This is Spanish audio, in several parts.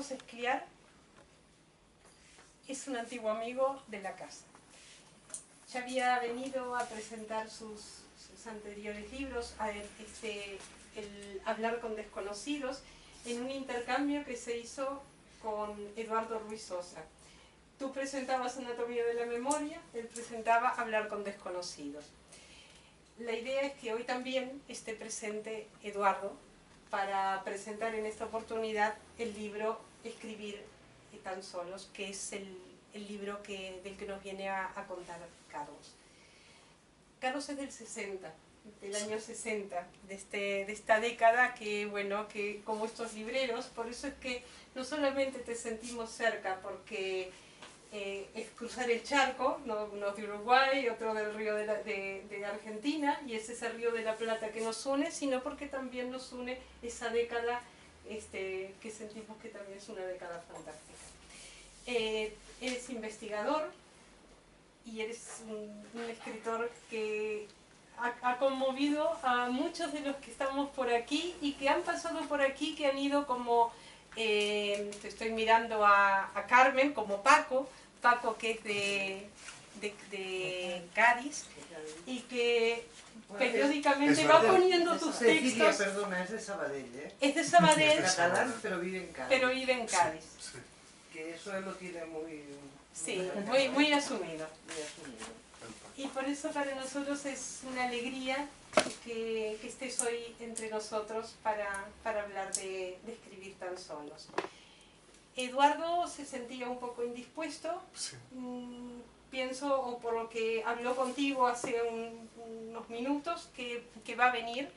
Carlos Escliar es un antiguo amigo de la casa. Ya había venido a presentar sus anteriores libros, el Hablar con desconocidos, en un intercambio que se hizo con Eduardo Ruiz Sosa. Tú presentabas Anatomía de la Memoria, él presentaba Hablar con desconocidos. La idea es que hoy también esté presente Eduardo para presentar en esta oportunidad el libro Escribir tan solos, que es el libro del que nos viene a contar Carlos. Carlos es del 60, del año 60, de esta década que, bueno, que como estos libreros, por eso es que no solamente te sentimos cerca, porque es cruzar el charco, uno de Uruguay, otro del río de Argentina, y es ese río de la Plata que nos une, sino porque también nos une esa década que sentimos que también es una década fantástica. Eres investigador y eres un escritor que ha conmovido a muchos de los que estamos por aquí y que han pasado por aquí, que han ido como, estoy mirando a Carmen, como Paco que es de Cádiz y que periódicamente va poniendo tus textos. Perdona, es de Sabadell, ¿eh? Es de Sabadell, es catalán, pero vive en Cádiz. Pero vive en Cádiz. Sí. Que eso él lo tiene muy... Sí, muy asumido. Y por eso para nosotros es una alegría que estés hoy entre nosotros para hablar de escribir tan solos. Eduardo se sentía un poco indispuesto, sí. Pienso, o por lo que habló contigo hace unos minutos, que va a venir,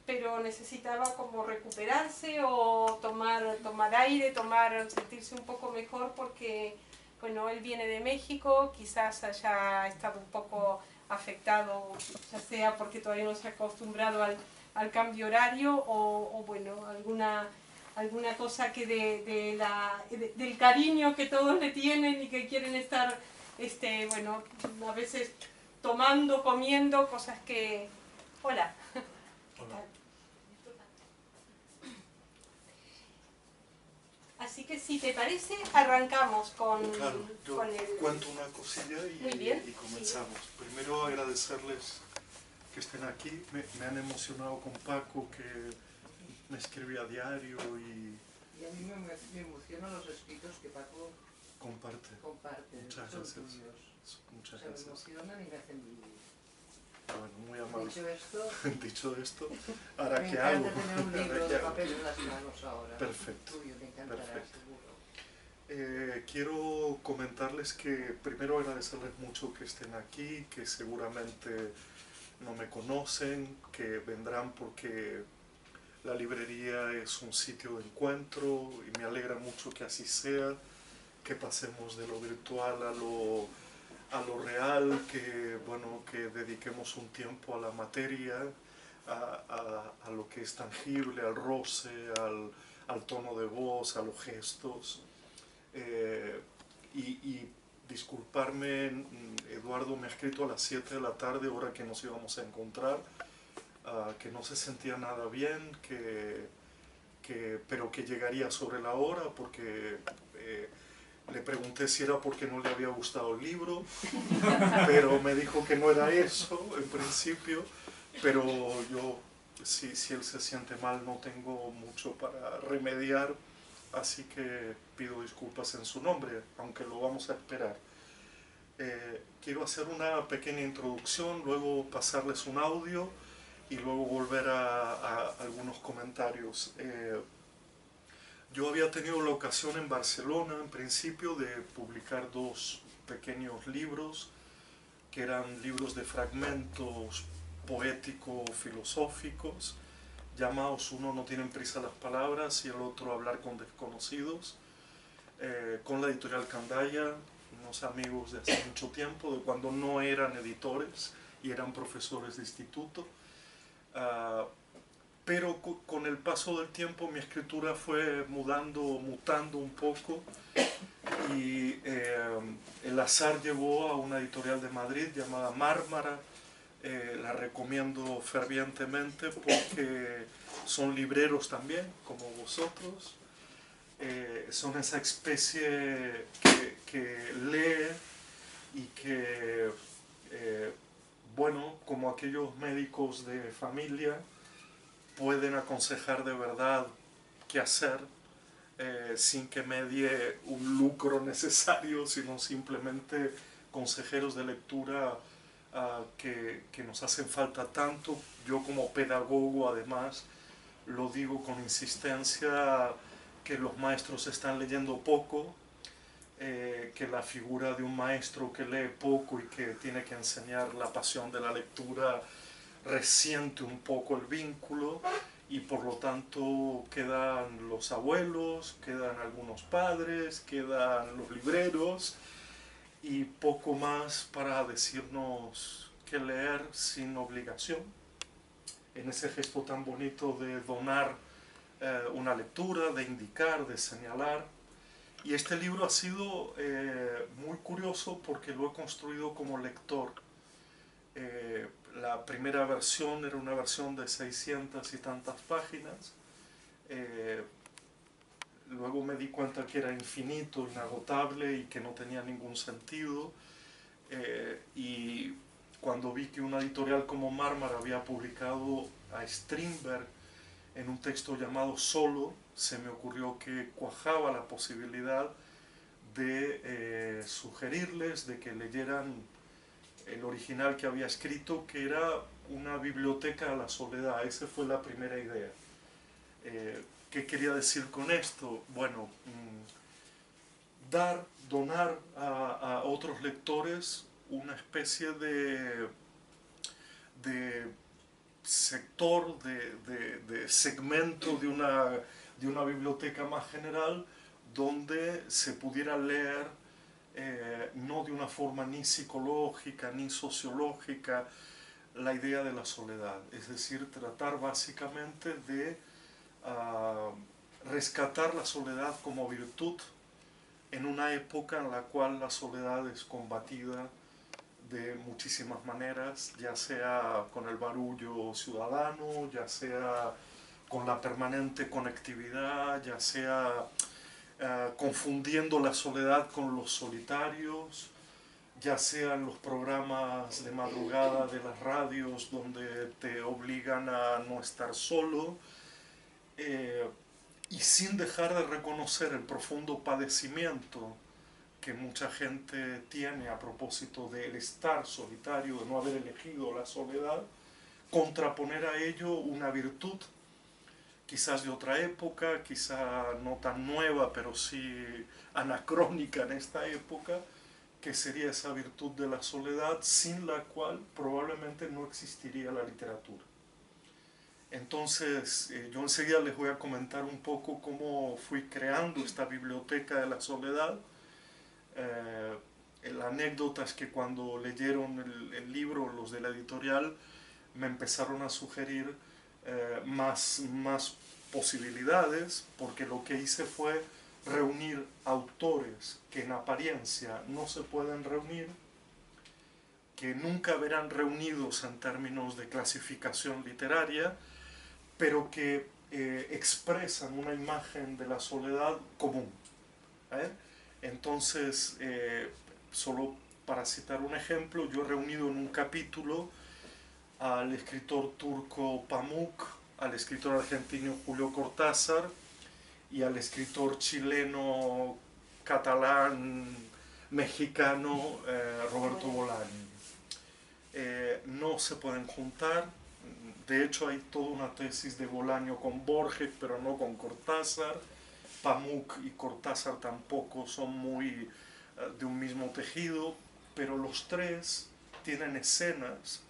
pero necesitaba como recuperarse o tomar aire, sentirse un poco mejor porque, bueno, él viene de México, quizás haya estado un poco afectado, ya sea porque todavía no se ha acostumbrado al cambio horario o bueno, alguna cosa que del cariño que todos le tienen y que quieren estar, bueno, a veces tomando, comiendo, cosas que... Hola. ¿Qué tal? Así que si te parece, arrancamos con... Claro, yo cuento una cosilla y comenzamos. Sí. Primero agradecerles que estén aquí. Me han emocionado con Paco, que me escribe a diario y a mí me emocionan los escritos que Paco comparte. Muchas gracias. Muchas gracias. Me emocionan y me hacen vivir. Bueno, muy amable. Dicho esto, ¿ahora qué hago? Me encanta tener un libro de papel en las manos ahora. Perfecto. Tuyo, me encantará, seguro. Quiero comentarles que primero agradecerles mucho que estén aquí, que seguramente no me conocen, que vendrán porque la librería es un sitio de encuentro y me alegra mucho que así sea, que pasemos de lo virtual a lo real, que, bueno, que dediquemos un tiempo a la materia, a lo que es tangible, al roce, al tono de voz, a los gestos. Y disculparme, Eduardo me ha escrito a las 7 de la tarde, hora que nos íbamos a encontrar, que no se sentía nada bien, pero que llegaría sobre la hora, porque le pregunté si era porque no le había gustado el libro, pero me dijo que no era eso en principio, pero yo, si él se siente mal, no tengo mucho para remediar, así que pido disculpas en su nombre, aunque lo vamos a esperar. Quiero hacer una pequeña introducción, luego pasarles un audio y luego volver a algunos comentarios. Yo había tenido la ocasión en Barcelona, en principio, de publicar 2 pequeños libros, que eran libros de fragmentos poético-filosóficos, llamados uno No tienen prisa las palabras y el otro Hablar con desconocidos, con la editorial Candaya, unos amigos de hace mucho tiempo, de cuando no eran editores y eran profesores de instituto. Pero con el paso del tiempo mi escritura fue mutando un poco y el azar llevó a una editorial de Madrid llamada Mármara. La recomiendo fervientemente porque son libreros también, como vosotros, son esa especie que lee y que, bueno, como aquellos médicos de familia, pueden aconsejar de verdad qué hacer, sin que medie un lucro necesario, sino simplemente consejeros de lectura que nos hacen falta tanto. Yo como pedagogo, además, lo digo con insistencia, que los maestros están leyendo poco, que la figura de un maestro que lee poco y que tiene que enseñar la pasión de la lectura resiente un poco el vínculo, y por lo tanto quedan los abuelos, quedan algunos padres, quedan los libreros y poco más para decirnos qué leer sin obligación. En ese gesto tan bonito de donar una lectura, de indicar, de señalar. Y este libro ha sido muy curioso porque lo he construido como lector. La primera versión era una versión de 600 y tantas páginas. Luego me di cuenta que era infinito, inagotable y que no tenía ningún sentido. Y cuando vi que una editorial como Mármara había publicado a Strindberg en un texto llamado Solo, se me ocurrió que cuajaba la posibilidad de sugerirles de que leyeran el original que había escrito, que era una biblioteca a la soledad. Esa fue la primera idea. ¿Qué quería decir con esto? Bueno, donar a otros lectores una especie de sector, de segmento de una biblioteca más general, donde se pudiera leer no de una forma ni psicológica ni sociológica la idea de la soledad, es decir, tratar básicamente de rescatar la soledad como virtud en una época en la cual la soledad es combatida de muchísimas maneras, ya sea con el barullo ciudadano, ya sea con la permanente conectividad, ya sea confundiendo la soledad con los solitarios, ya sean los programas de madrugada de las radios donde te obligan a no estar solo, y sin dejar de reconocer el profundo padecimiento que mucha gente tiene a propósito del estar solitario, de no haber elegido la soledad, contraponer a ello una virtud, quizás de otra época, quizá no tan nueva, pero sí anacrónica en esta época, que sería esa virtud de la soledad, sin la cual probablemente no existiría la literatura. Entonces, yo enseguida les voy a comentar un poco cómo fui creando esta biblioteca de la soledad. La anécdota es que cuando leyeron el libro, los de la editorial, me empezaron a sugerir más posibilidades, porque lo que hice fue reunir autores que en apariencia no se pueden reunir, que nunca verán reunidos en términos de clasificación literaria, pero que expresan una imagen de la soledad común. Entonces, solo para citar un ejemplo, yo he reunido en un capítulo al escritor turco Pamuk, al escritor argentino Julio Cortázar y al escritor chileno, catalán, mexicano Roberto Bolaño. No se pueden juntar. De hecho, hay toda una tesis de Bolaño con Borges, pero no con Cortázar. Pamuk y Cortázar tampoco son muy de un mismo tejido, pero los tres tienen escenas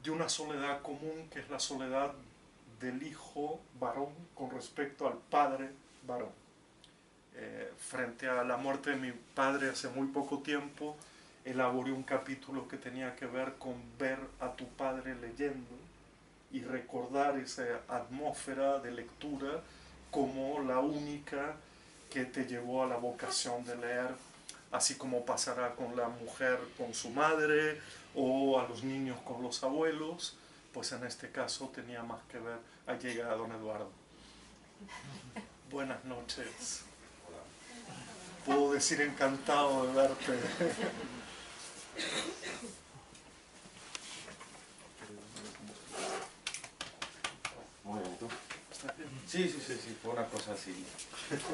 de una soledad común, que es la soledad del hijo varón con respecto al padre varón. Frente a la muerte de mi padre hace muy poco tiempo, elaboré un capítulo que tenía que ver con ver a tu padre leyendo y recordar esa atmósfera de lectura como la única que te llevó a la vocación de leer, así como pasará con la mujer con su madre o a los niños con los abuelos, pues en este caso tenía más que ver. Ahí llega don Eduardo. Buenas noches. Puedo decir encantado de verte. Muy bien, ¿tú? ¿Estás bien? Sí, fue una cosa así,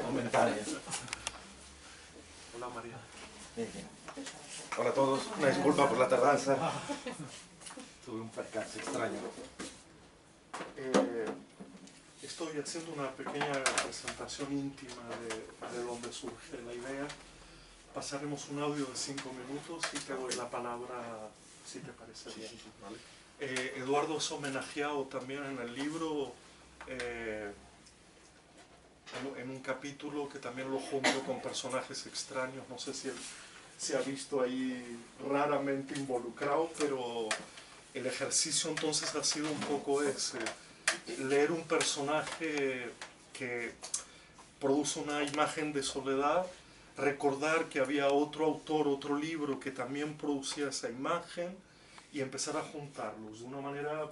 momentánea. Hola María. Hola a todos, una disculpa por la tardanza. Tuve un percance extraño. Estoy haciendo una pequeña presentación íntima de dónde surge la idea. Pasaremos un audio de 5 minutos y te doy la palabra, si te parece bien. Sí, vale. Eduardo es homenajeado también en el libro, en un capítulo que también lo junto con personajes extraños. No sé si él se ha visto ahí raramente involucrado, pero el ejercicio entonces ha sido un poco ese. Leer un personaje que produce una imagen de soledad, recordar que había otro autor, otro libro que también producía esa imagen y empezar a juntarlos de una manera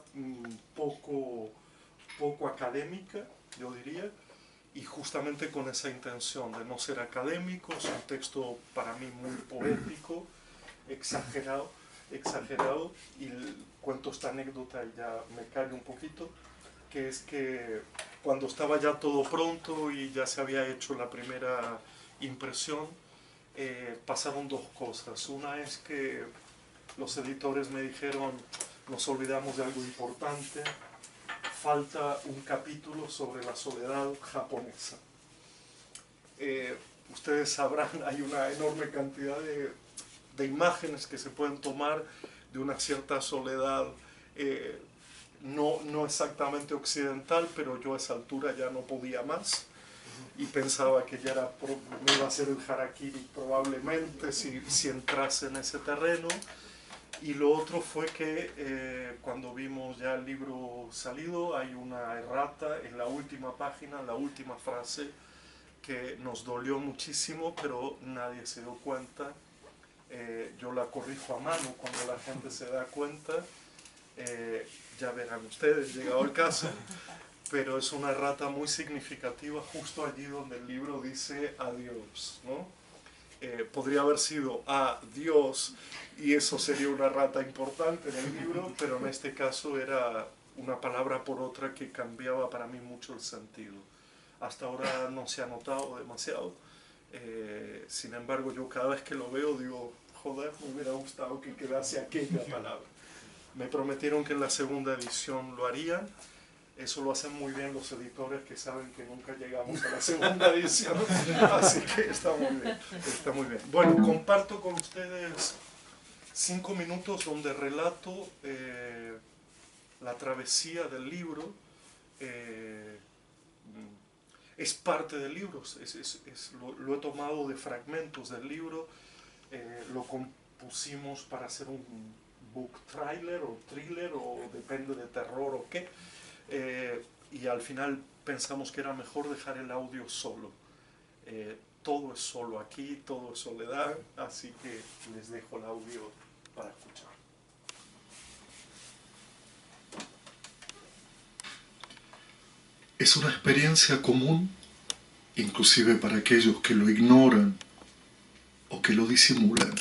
poco académica, yo diría, y justamente con esa intención de no ser académico. Es un texto para mí muy poético, exagerado, y cuento esta anécdota y ya me callo un poquito, que es que cuando estaba ya todo pronto y ya se había hecho la primera impresión, pasaron dos cosas. Una es que los editores me dijeron: nos olvidamos de algo importante, falta un capítulo sobre la soledad japonesa. Ustedes sabrán, hay una enorme cantidad de imágenes que se pueden tomar de una cierta soledad, no exactamente occidental, pero yo a esa altura ya no podía más y pensaba que ya me iba a hacer el harakiri probablemente si entrase en ese terreno. Y lo otro fue que cuando vimos ya el libro salido, hay una errata en la última página, en la última frase, que nos dolió muchísimo, pero nadie se dio cuenta. Yo la corrijo a mano cuando la gente se da cuenta. Ya verán ustedes, llegado el caso, pero es una errata muy significativa justo allí donde el libro dice adiós, ¿no? Podría haber sido adiós y eso sería una errata importante en el libro, pero en este caso era una palabra por otra que cambiaba para mí mucho el sentido. Hasta ahora no se ha notado demasiado, sin embargo yo cada vez que lo veo digo: joder, me hubiera gustado que quedase aquella palabra. Me prometieron que en la segunda edición lo harían. Eso lo hacen muy bien los editores, que saben que nunca llegamos a la segunda edición, así que está muy bien, está muy bien. Bueno, comparto con ustedes 5 minutos donde relato la travesía del libro. Es parte del libro, lo he tomado de fragmentos del libro, lo compusimos para hacer un book trailer o thriller, o depende de terror o qué. Y al final pensamos que era mejor dejar el audio solo. Todo es solo aquí, todo es soledad, así que les dejo el audio para escuchar. Es una experiencia común, inclusive para aquellos que lo ignoran o que lo disimulan.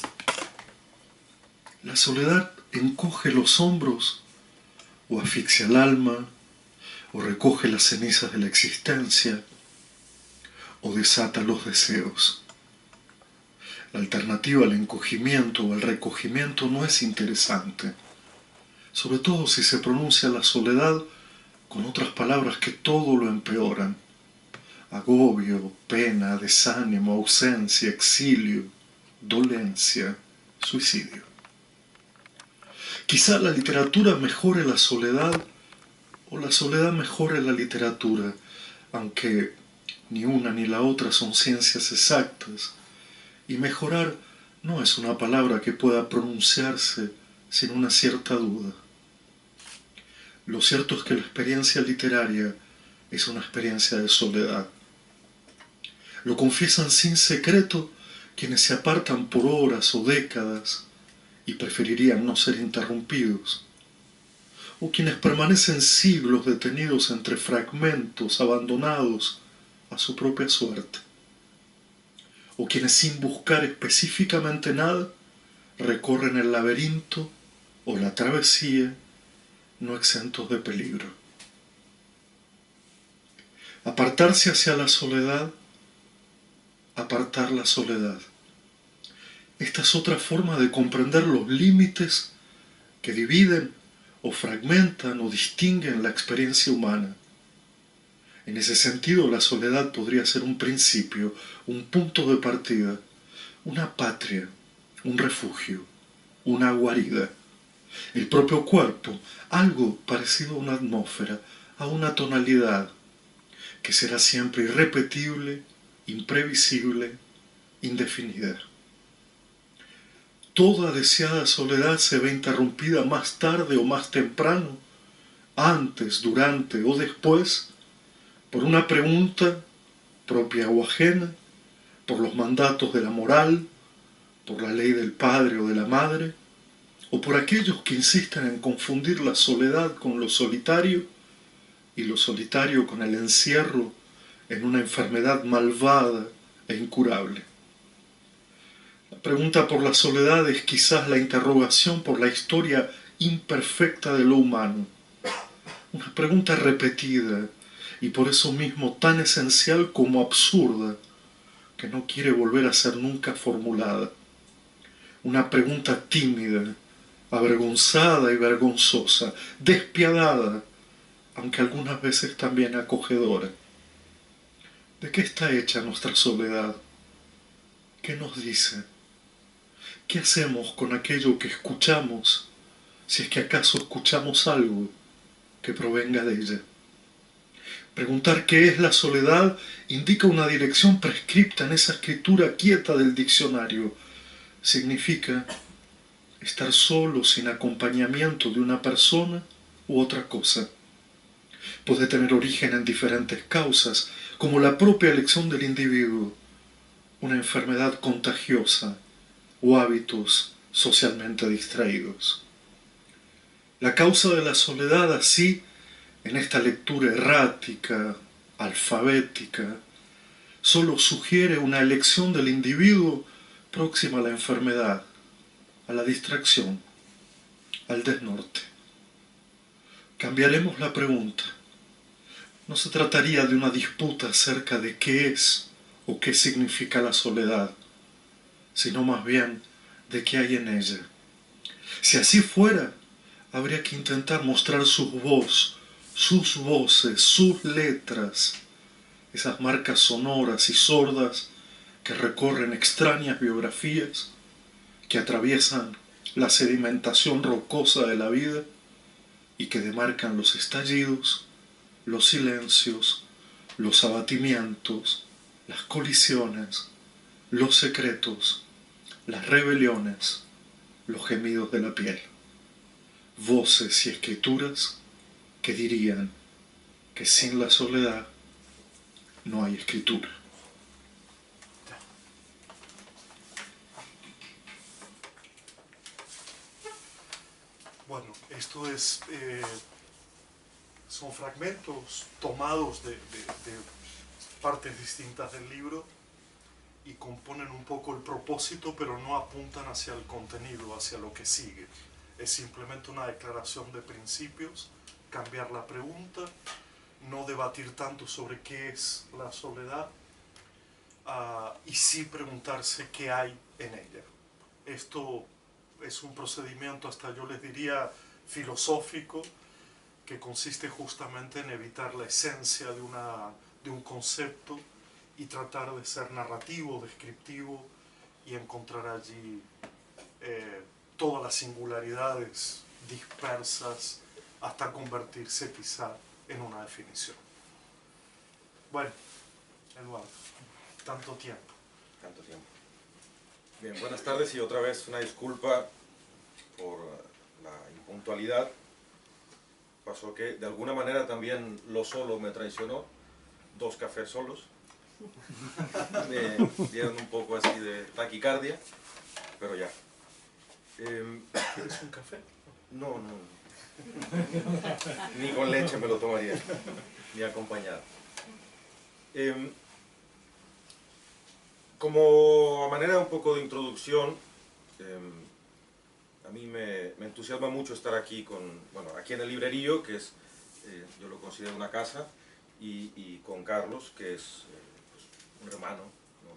La soledad encoge los hombros o asfixia el alma, o recoge las cenizas de la existencia, o desata los deseos. La alternativa al encogimiento o al recogimiento no es interesante, sobre todo si se pronuncia la soledad con otras palabras que todo lo empeoran: agobio, pena, desánimo, ausencia, exilio, dolencia, suicidio. Quizá la literatura mejore la soledad, o la soledad mejore la literatura, aunque ni una ni la otra son ciencias exactas, y mejorar no es una palabra que pueda pronunciarse sin una cierta duda. Lo cierto es que la experiencia literaria es una experiencia de soledad. Lo confiesan sin secreto quienes se apartan por horas o décadas y preferirían no ser interrumpidos, o quienes permanecen siglos detenidos entre fragmentos abandonados a su propia suerte, o quienes sin buscar específicamente nada recorren el laberinto o la travesía no exentos de peligro. Apartarse hacia la soledad, apartar la soledad. Esta es otra forma de comprender los límites que dividen o fragmentan o distinguen la experiencia humana. En ese sentido, la soledad podría ser un principio, un punto de partida, una patria, un refugio, una guarida. El propio cuerpo, algo parecido a una atmósfera, a una tonalidad, que será siempre irrepetible, imprevisible, indefinida. Toda deseada soledad se ve interrumpida más tarde o más temprano, antes, durante o después, por una pregunta propia o ajena, por los mandatos de la moral, por la ley del padre o de la madre, o por aquellos que insisten en confundir la soledad con lo solitario y lo solitario con el encierro en una enfermedad malvada e incurable. La pregunta por la soledad es quizás la interrogación por la historia imperfecta de lo humano. Una pregunta repetida y por eso mismo tan esencial como absurda, que no quiere volver a ser nunca formulada. Una pregunta tímida, avergonzada y vergonzosa, despiadada, aunque algunas veces también acogedora. ¿De qué está hecha nuestra soledad? ¿Qué nos dice? ¿Qué hacemos con aquello que escuchamos, si es que acaso escuchamos algo que provenga de ella? Preguntar qué es la soledad indica una dirección prescripta en esa escritura quieta del diccionario. Significa estar solo sin acompañamiento de una persona u otra cosa. Puede tener origen en diferentes causas, como la propia elección del individuo, una enfermedad contagiosa o hábitos socialmente distraídos. La causa de la soledad, así, en esta lectura errática, alfabética, solo sugiere una elección del individuo próxima a la enfermedad, a la distracción, al desnorte. Cambiaremos la pregunta. No se trataría de una disputa acerca de qué es o qué significa la soledad, sino más bien de qué hay en ella. Si así fuera, habría que intentar mostrar sus voces, sus letras, esas marcas sonoras y sordas que recorren extrañas biografías, que atraviesan la sedimentación rocosa de la vida y que demarcan los estallidos, los silencios, los abatimientos, las colisiones, los secretos, las rebeliones, los gemidos de la piel. Voces y escrituras que dirían que sin la soledad no hay escritura. Bueno, esto es, son fragmentos tomados de partes distintas del libro y componen un poco el propósito, pero no apuntan hacia el contenido, hacia lo que sigue. Es simplemente una declaración de principios, cambiar la pregunta, no debatir tanto sobre qué es la soledad, y sí preguntarse qué hay en ella. Esto es un procedimiento, hasta yo les diría, filosófico, que consiste justamente en evitar la esencia de un concepto y tratar de ser narrativo, descriptivo y encontrar allí todas las singularidades dispersas hasta convertirse quizá en una definición. Bueno, Eduardo, tanto tiempo. Tanto tiempo. Bien, buenas tardes y otra vez una disculpa por la impuntualidad. Pasó que de alguna manera también lo solo me traicionó, 2 cafés solos. Me dieron un poco así de taquicardia, pero ya. ¿Quieres un café? No. Ni con leche me lo tomaría, ni acompañado. Como a manera un poco de introducción, a mí me entusiasma mucho estar aquí aquí en el librerío, que es, yo lo considero una casa, y con Carlos, que es pues, un hermano, ¿no?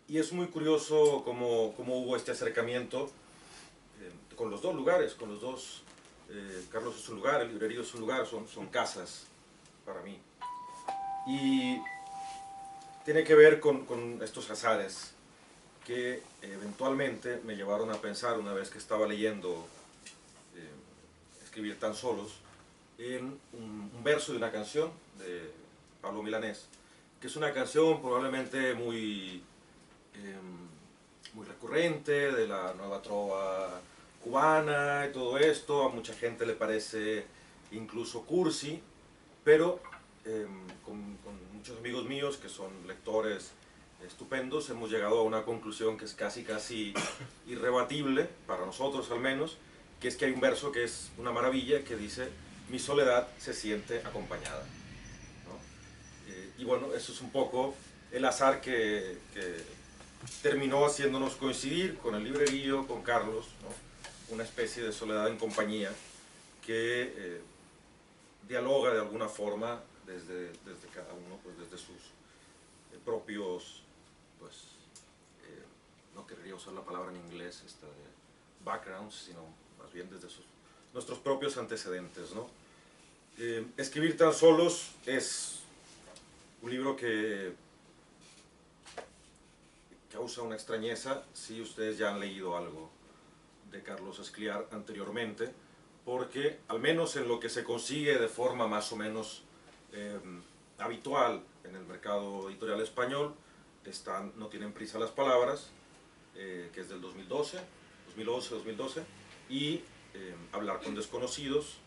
Y es muy curioso cómo hubo este acercamiento con los dos lugares, con los dos. Carlos es un lugar, el librerío es un lugar, son casas para mí. Y tiene que ver con estos azares que eventualmente me llevaron a pensar, una vez que estaba leyendo Escribir tan solos, en un verso de una canción de Pablo Milanés, que es una canción probablemente muy recurrente de la nueva trova cubana y todo esto. A mucha gente le parece incluso cursi, pero con muchos amigos míos que son lectores estupendos hemos llegado a una conclusión que es casi irrebatible, para nosotros al menos, que es que hay un verso que es una maravilla, que dice: mi soledad se siente acompañada, ¿no? Y bueno, eso es un poco el azar que terminó haciéndonos coincidir con el librerío, con Carlos, ¿no? Una especie de soledad en compañía que dialoga de alguna forma desde cada uno, pues desde sus propios, pues, no querría usar la palabra en inglés, esta de backgrounds, sino más bien desde nuestros propios antecedentes, ¿no? Escribir tan solos es un libro que causa una extrañeza si ustedes ya han leído algo de Carlos Escliar anteriormente, porque al menos en lo que se consigue de forma más o menos habitual en el mercado editorial español, No tienen prisa las palabras, que es del 2011, y Hablar con desconocidos,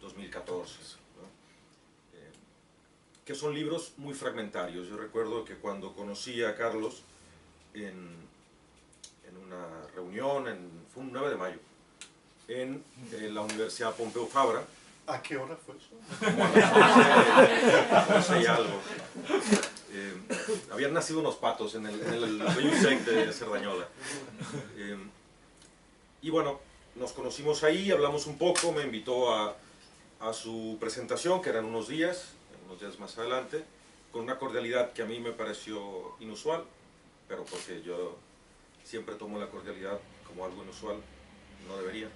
2014, ¿no? Que son libros muy fragmentarios. Yo recuerdo que cuando conocí a Carlos en una reunión, fue un 9 de mayo, en la Universidad Pompeu Fabra. ¿A qué hora fue eso? No sé, algo. Habían nacido unos patos en el Bellusec de Cerdañola. Y bueno, nos conocimos ahí, hablamos un poco, me invitó a su presentación, que eran unos días más adelante, con una cordialidad que a mí me pareció inusual, pero porque yo siempre tomo la cordialidad como algo inusual, no debería,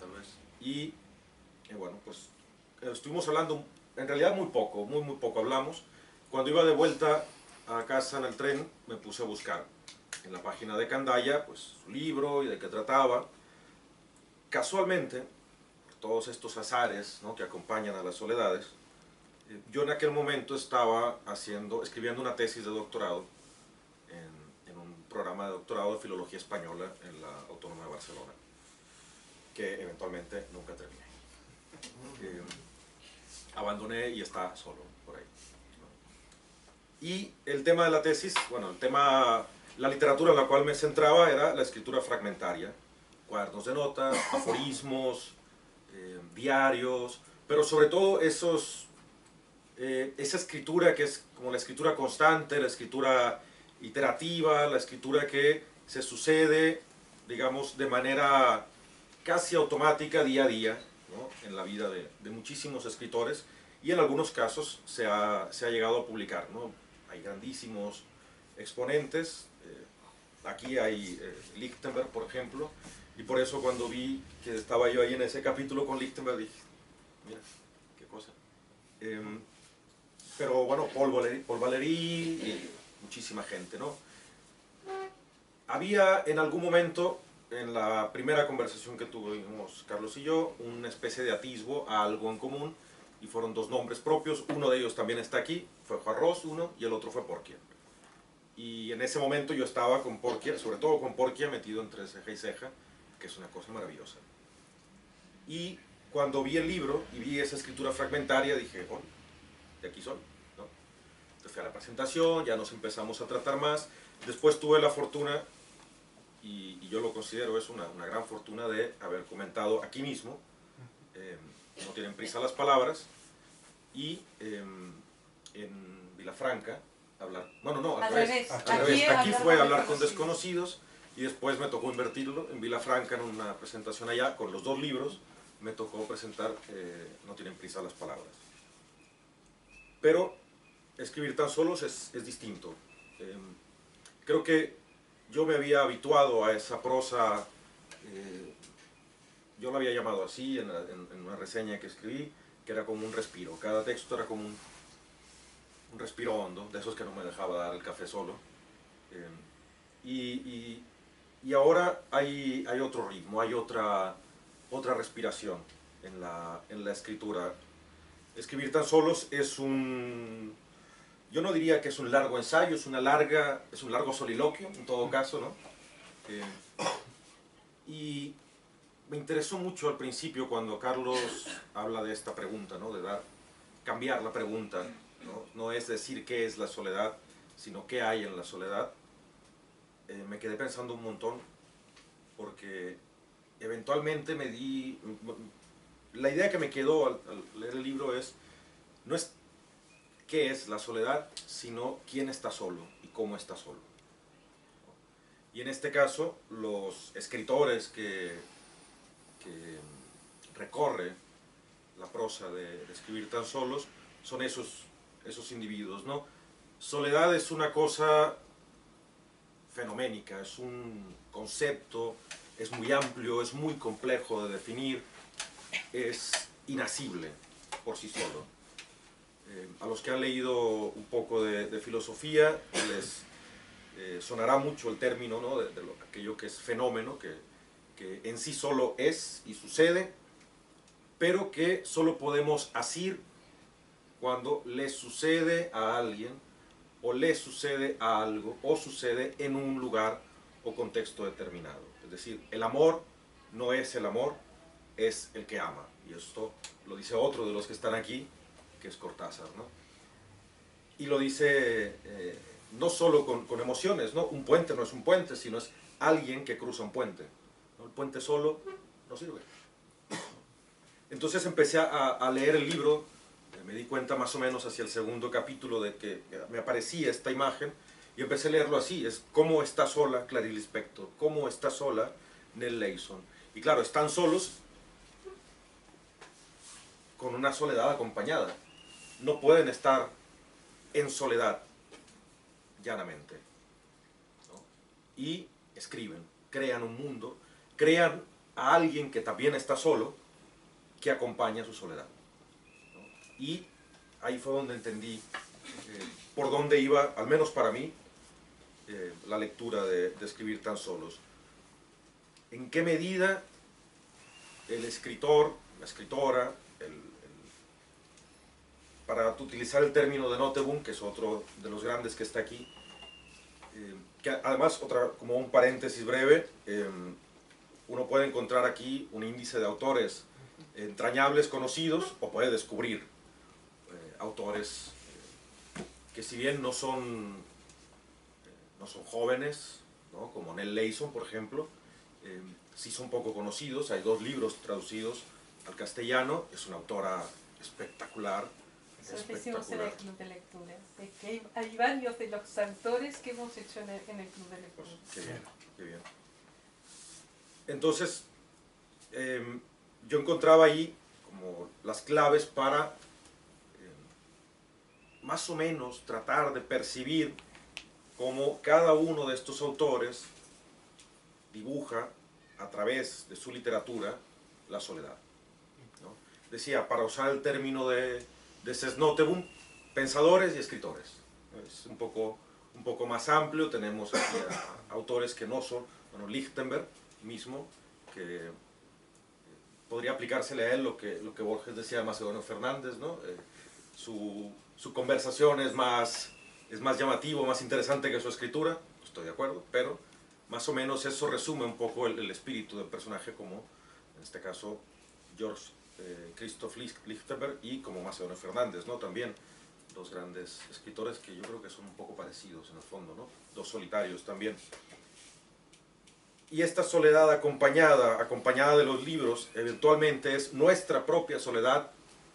tal vez. Y bueno, pues estuvimos hablando, en realidad muy poco hablamos. Cuando iba de vuelta a casa en el tren, me puse a buscar en la página de Candaya, pues, su libro y de qué trataba. Casualmente, por todos estos azares, ¿no?, que acompañan a las soledades, yo en aquel momento estaba escribiendo una tesis de doctorado en un programa de doctorado de Filología Española en la Autónoma de Barcelona, que eventualmente nunca terminé. Abandoné y está solo por ahí, ¿no? Y el tema de la tesis, bueno, la literatura en la cual me centraba era la escritura fragmentaria, cuadernos de notas, aforismos, diarios, pero sobre todo esa escritura que es como la escritura constante, la escritura iterativa, la escritura que se sucede, digamos, de manera casi automática día a día, ¿no?, en la vida de muchísimos escritores, y en algunos casos se ha llegado a publicar, ¿no? Hay grandísimos exponentes, aquí hay Lichtenberg, por ejemplo, y por eso cuando vi que estaba yo ahí en ese capítulo con Lichtenberg dije, mira, qué cosa. Pero bueno, Paul Valéry y muchísima gente, ¿no? Había en algún momento, en la primera conversación que tuvimos Carlos y yo, una especie de atisbo a algo en común, y fueron dos nombres propios. Uno de ellos también está aquí, fue Juan Ros, uno, y el otro fue Porquia. Y en ese momento yo estaba con Porquia, sobre todo con Porquia, metido entre ceja y ceja, que es una cosa maravillosa. Y cuando vi el libro y vi esa escritura fragmentaria, dije, oh, de aquí soy, ¿no? Entonces fui a la presentación, ya nos empezamos a tratar más. Después tuve la fortuna, y yo lo considero es una gran fortuna, de haber comentado aquí mismo, No tienen prisa las palabras, y en Vilafranca, hablar, bueno, no, Al revés. al revés. Aquí fue hablar con desconocidos. desconocidos y después me tocó invertirlo en Vilafranca en una presentación allá con los dos libros. Me tocó presentar No tienen prisa las palabras. Pero escribir tan solos es distinto. Creo que yo me había habituado a esa prosa, yo la había llamado así en una reseña que escribí, que era como un respiro. Cada texto era como un respiro hondo, de esos que no me dejaba dar el café solo. Y ahora hay otro ritmo, hay otra respiración en la escritura. Escribir tan solos es yo no diría que es un largo ensayo, es un largo soliloquio, en todo caso, ¿no? Y me interesó mucho al principio cuando Carlos habla de esta pregunta, ¿no? De cambiar la pregunta, ¿no? No es decir qué es la soledad, sino qué hay en la soledad. Me quedé pensando un montón, porque eventualmente la idea que me quedó al leer el libro no es qué es la soledad, sino quién está solo y cómo está solo. Y en este caso, los escritores que recorre la prosa de escribir tan solos son esos individuos, ¿no? Soledad es una cosa fenoménica, es un concepto, es muy amplio, es muy complejo de definir, es inasible por sí solo. A los que han leído un poco de filosofía les sonará mucho el término, ¿no? de aquello que es fenómeno, que en sí solo es y sucede, pero que solo podemos asir cuando le sucede a alguien, o le sucede a algo, o sucede en un lugar o contexto determinado. Es decir, el amor no es el amor, es el que ama. Y esto lo dice otro de los que están aquí, que es Cortázar, ¿no? Y lo dice no solo con emociones, ¿no? Un puente no es un puente, sino es alguien que cruza un puente, ¿no? El puente solo no sirve. Entonces empecé a leer el libro, me di cuenta más o menos hacia el segundo capítulo de que me aparecía esta imagen, y empecé a leerlo así, es cómo está sola Clarice Lispector, cómo está sola Nell Leyson. Y claro, están solos con una soledad acompañada. No pueden estar en soledad llanamente, ¿no? Y escriben, crean un mundo, crean a alguien que también está solo, que acompaña su soledad, ¿no? Y ahí fue donde entendí por dónde iba, al menos para mí, la lectura de escribir tan solos. En qué medida el escritor, la escritora, para utilizar el término de Nottebohm, que es otro de los grandes que está aquí, que además, como un paréntesis breve, uno puede encontrar aquí un índice de autores entrañables, conocidos, o puede descubrir autores que si bien no son jóvenes, ¿no? Como Nell Leyson, por ejemplo, sí son poco conocidos. Hay 2 libros traducidos al castellano, es una autora espectacular. Eso decimos en el Club de Lectura, es que hay varios de los autores que hemos hecho en el Club de Lectura. Pues, qué bien, qué bien. Entonces, yo encontraba ahí como las claves para más o menos tratar de percibir cómo cada uno de estos autores dibuja a través de su literatura la soledad, ¿no? Decía, para usar el término de Nottebohm, pensadores y escritores. Es un poco más amplio. Tenemos aquí a autores que no son, bueno, Lichtenberg mismo, que podría aplicársele a él lo que Borges decía de Macedonio Fernández, ¿no? Su conversación es más llamativo, más interesante que su escritura, estoy de acuerdo, pero más o menos eso resume un poco el espíritu del personaje, como en este caso George Christoph Lichtenberg y como Macedonio Fernández, ¿no? También 2 grandes escritores que yo creo que son un poco parecidos en el fondo, ¿no? 2 solitarios también. Y esta soledad acompañada de los libros, eventualmente es nuestra propia soledad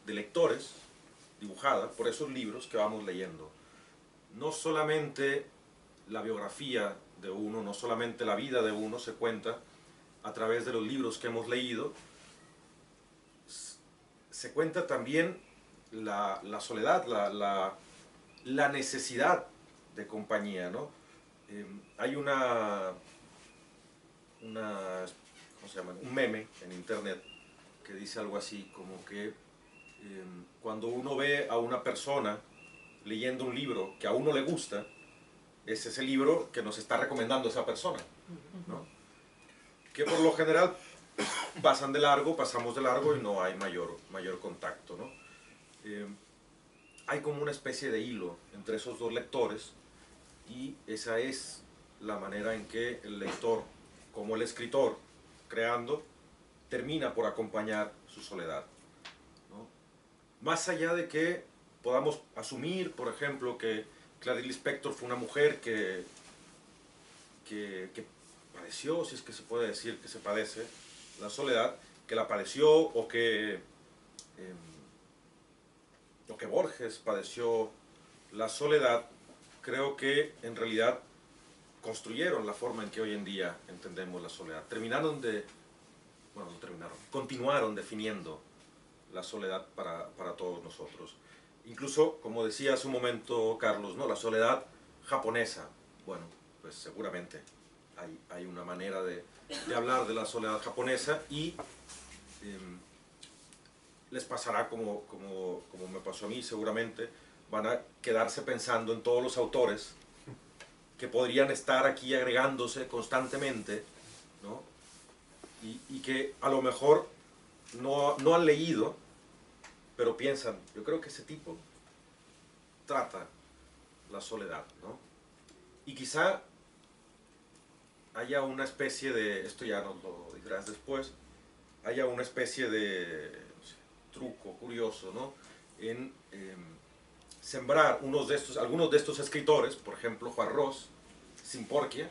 de lectores, dibujada por esos libros que vamos leyendo. no solamente la biografía de uno, no solamente la vida de uno se cuenta a través de los libros que hemos leído, se cuenta también la soledad, la necesidad de compañía, ¿no? Hay ¿cómo se llama? Un meme en internet que dice algo así como que cuando uno ve a una persona leyendo un libro que a uno le gusta, es ese libro que nos está recomendando esa persona, ¿no? Que por lo general pasamos de largo y no hay mayor contacto, ¿no? Hay como una especie de hilo entre esos dos lectores, y esa es la manera en que el lector, como el escritor, creando, termina por acompañar su soledad, ¿no? Más allá de que podamos asumir, por ejemplo, que Clarice Lispector fue una mujer que padeció, si es que se puede decir que se padece la soledad, que la padeció, o que Borges padeció la soledad, creo que en realidad construyeron la forma en que hoy en día entendemos la soledad. Continuaron definiendo la soledad para todos nosotros. Incluso, como decía hace un momento Carlos, ¿no? La soledad japonesa. Bueno, pues seguramente hay una manera de hablar de la soledad japonesa, y les pasará como me pasó a mí, seguramente van a quedarse pensando en todos los autores que podrían estar aquí agregándose constantemente, ¿no? Y que a lo mejor no han leído, pero piensan, yo creo que ese tipo trata la soledad, ¿no? Y quizá haya una especie de, esto ya nos lo dirás después, haya una especie de, no sé, truco curioso, ¿no? En sembrar algunos de estos escritores, por ejemplo Juan Ros, sin Porquia,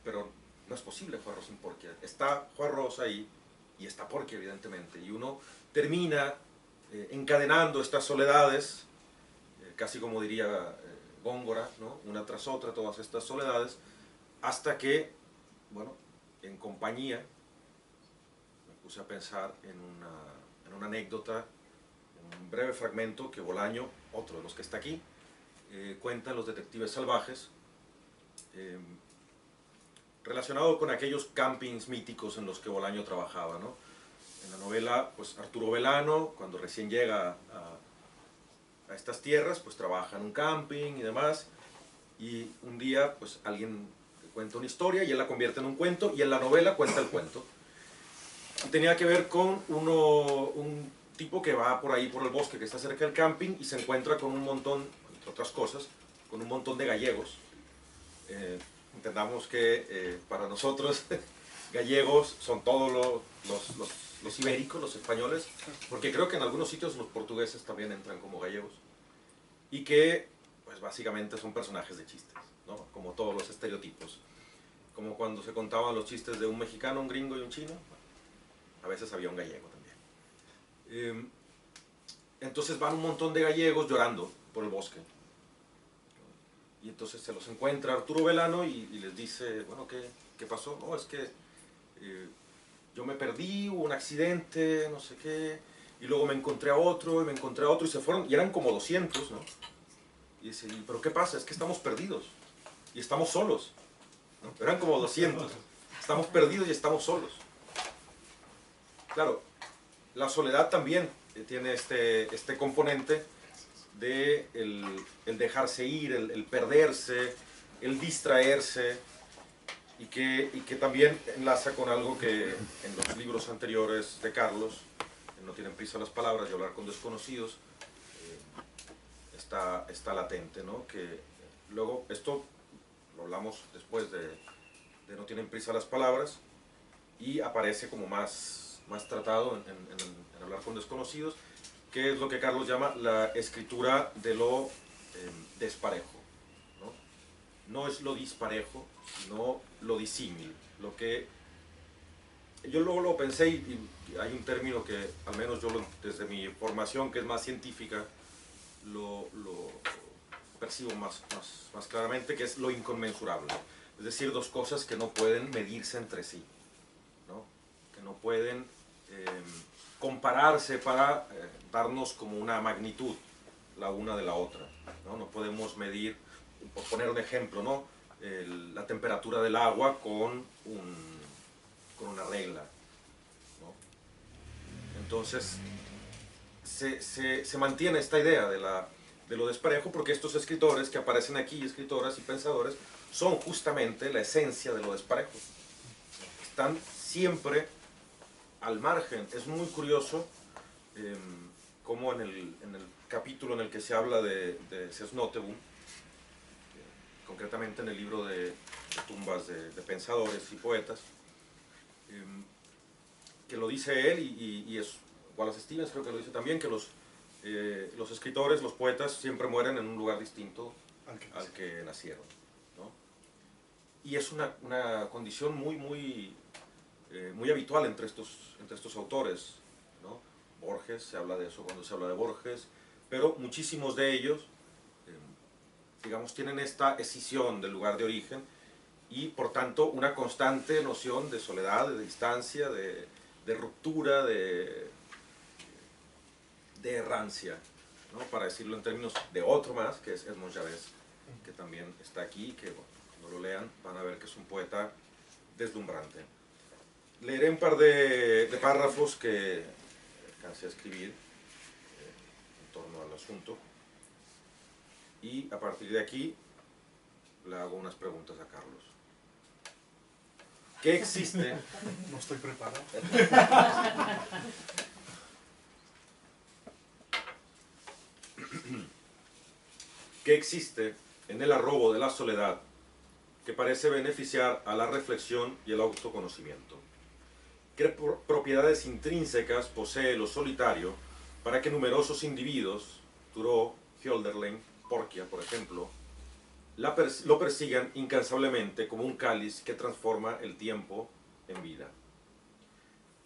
pero no es posible Juan Ros sin Porquia. Está Juan Ros ahí y está Porquia, evidentemente, y uno termina encadenando estas soledades, casi como diría Góngora, ¿no? Una tras otra, todas estas soledades, hasta que, bueno, en compañía, me puse a pensar en una anécdota, en un breve fragmento que Bolaño, otro de los que está aquí, cuenta en Los Detectives Salvajes, relacionado con aquellos campings míticos en los que Bolaño trabajaba, ¿no? En la novela, pues Arturo Belano, cuando recién llega a estas tierras, pues trabaja en un camping y demás, y un día pues alguien le cuenta una historia y él la convierte en un cuento, y en la novela cuenta el cuento. Y tenía que ver con un tipo que va por ahí por el bosque que está cerca del camping y se encuentra con un montón, entre otras cosas, con un montón de gallegos. Entendamos que para nosotros gallegos son todos los ibéricos, los españoles, porque creo que en algunos sitios los portugueses también entran como gallegos, y que pues básicamente son personajes de chistes, ¿no? Como todos los estereotipos, como cuando se contaban los chistes de un mexicano, un gringo y un chino, a veces había un gallego también. Entonces van un montón de gallegos llorando por el bosque, y entonces se los encuentra Arturo Belano y les dice, bueno, ¿qué pasó? No, es que yo me perdí, hubo un accidente, no sé qué, y luego me encontré a otro, y se fueron, y eran como 200, ¿no? Y dice, ¿pero qué pasa? Es que estamos perdidos, y estamos solos, ¿no? Eran como 200, estamos perdidos y estamos solos. Claro, la soledad también tiene este componente de el dejarse ir, el perderse, el distraerse, y que también enlaza con algo que en los libros anteriores de Carlos, No tienen prisa las palabras y Hablar con desconocidos, está latente, ¿no? Que luego, esto lo hablamos después de No tienen prisa las palabras, y aparece como más tratado en Hablar con desconocidos, que es lo que Carlos llama la escritura de lo desparejo, ¿no? No es lo disparejo, sino lo disímil. Lo que yo luego lo pensé, y hay un término que al menos yo desde mi formación, que es más científica, lo percibo más claramente, que es lo inconmensurable. Es decir, dos cosas que no pueden medirse entre sí, ¿no? Que no pueden compararse para darnos como una magnitud la una de la otra, ¿no? No podemos medir, por poner un ejemplo, ¿no? La temperatura del agua con una regla, ¿no? Entonces se mantiene esta idea de lo desparejo, porque estos escritores que aparecen aquí, escritoras y pensadores, son justamente la esencia de lo desparejo. Están siempre al margen. Es muy curioso como en el capítulo en el que se habla de Cesnotebu, concretamente en el libro de tumbas de pensadores y poetas, que lo dice él, y es Wallace Stevens, creo que lo dice también, que los escritores, los poetas, siempre mueren en un lugar distinto al que nacieron, ¿no? Y es una condición muy habitual entre estos autores, ¿no? Borges, se habla de eso cuando se habla de Borges, pero muchísimos de ellos, digamos, tienen esta escisión del lugar de origen y, por tanto, una constante noción de soledad, de distancia, de ruptura, de errancia, ¿no? Para decirlo en términos de otro más, que es Edmond Javés, que también está aquí, que bueno, cuando lo lean van a ver que es un poeta deslumbrante. Leeré un par de párrafos que alcancé a escribir en torno al asunto, y a partir de aquí le hago unas preguntas a Carlos. ¿Qué existe? No estoy preparado. ¿Qué existe en el arrobo de la soledad que parece beneficiar a la reflexión y el autoconocimiento? ¿Qué propiedades intrínsecas posee lo solitario para que numerosos individuos, Thoreau, Hölderlin, Porcia, por ejemplo, lo persigan incansablemente como un cáliz que transforma el tiempo en vida?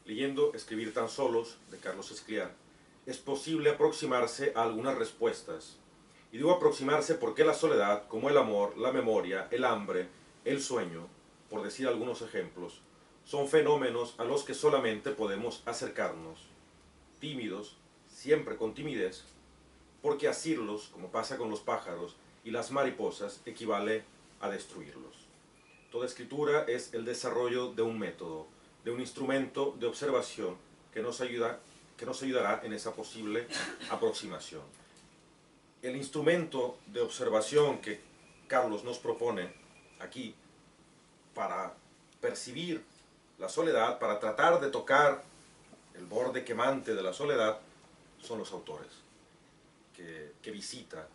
Leyendo Escribir tan solos, de Carlos Escliar, es posible aproximarse a algunas respuestas. Y digo aproximarse porque la soledad, como el amor, la memoria, el hambre, el sueño, por decir algunos ejemplos, son fenómenos a los que solamente podemos acercarnos, tímidos, siempre con timidez, porque asirlos, como pasa con los pájaros y las mariposas, equivale a destruirlos. Toda escritura es el desarrollo de un método, de un instrumento de observación que nos ayudará en esa posible aproximación. El instrumento de observación que Carlos nos propone aquí para percibir la soledad, para tratar de tocar el borde quemante de la soledad, son los autores que visita,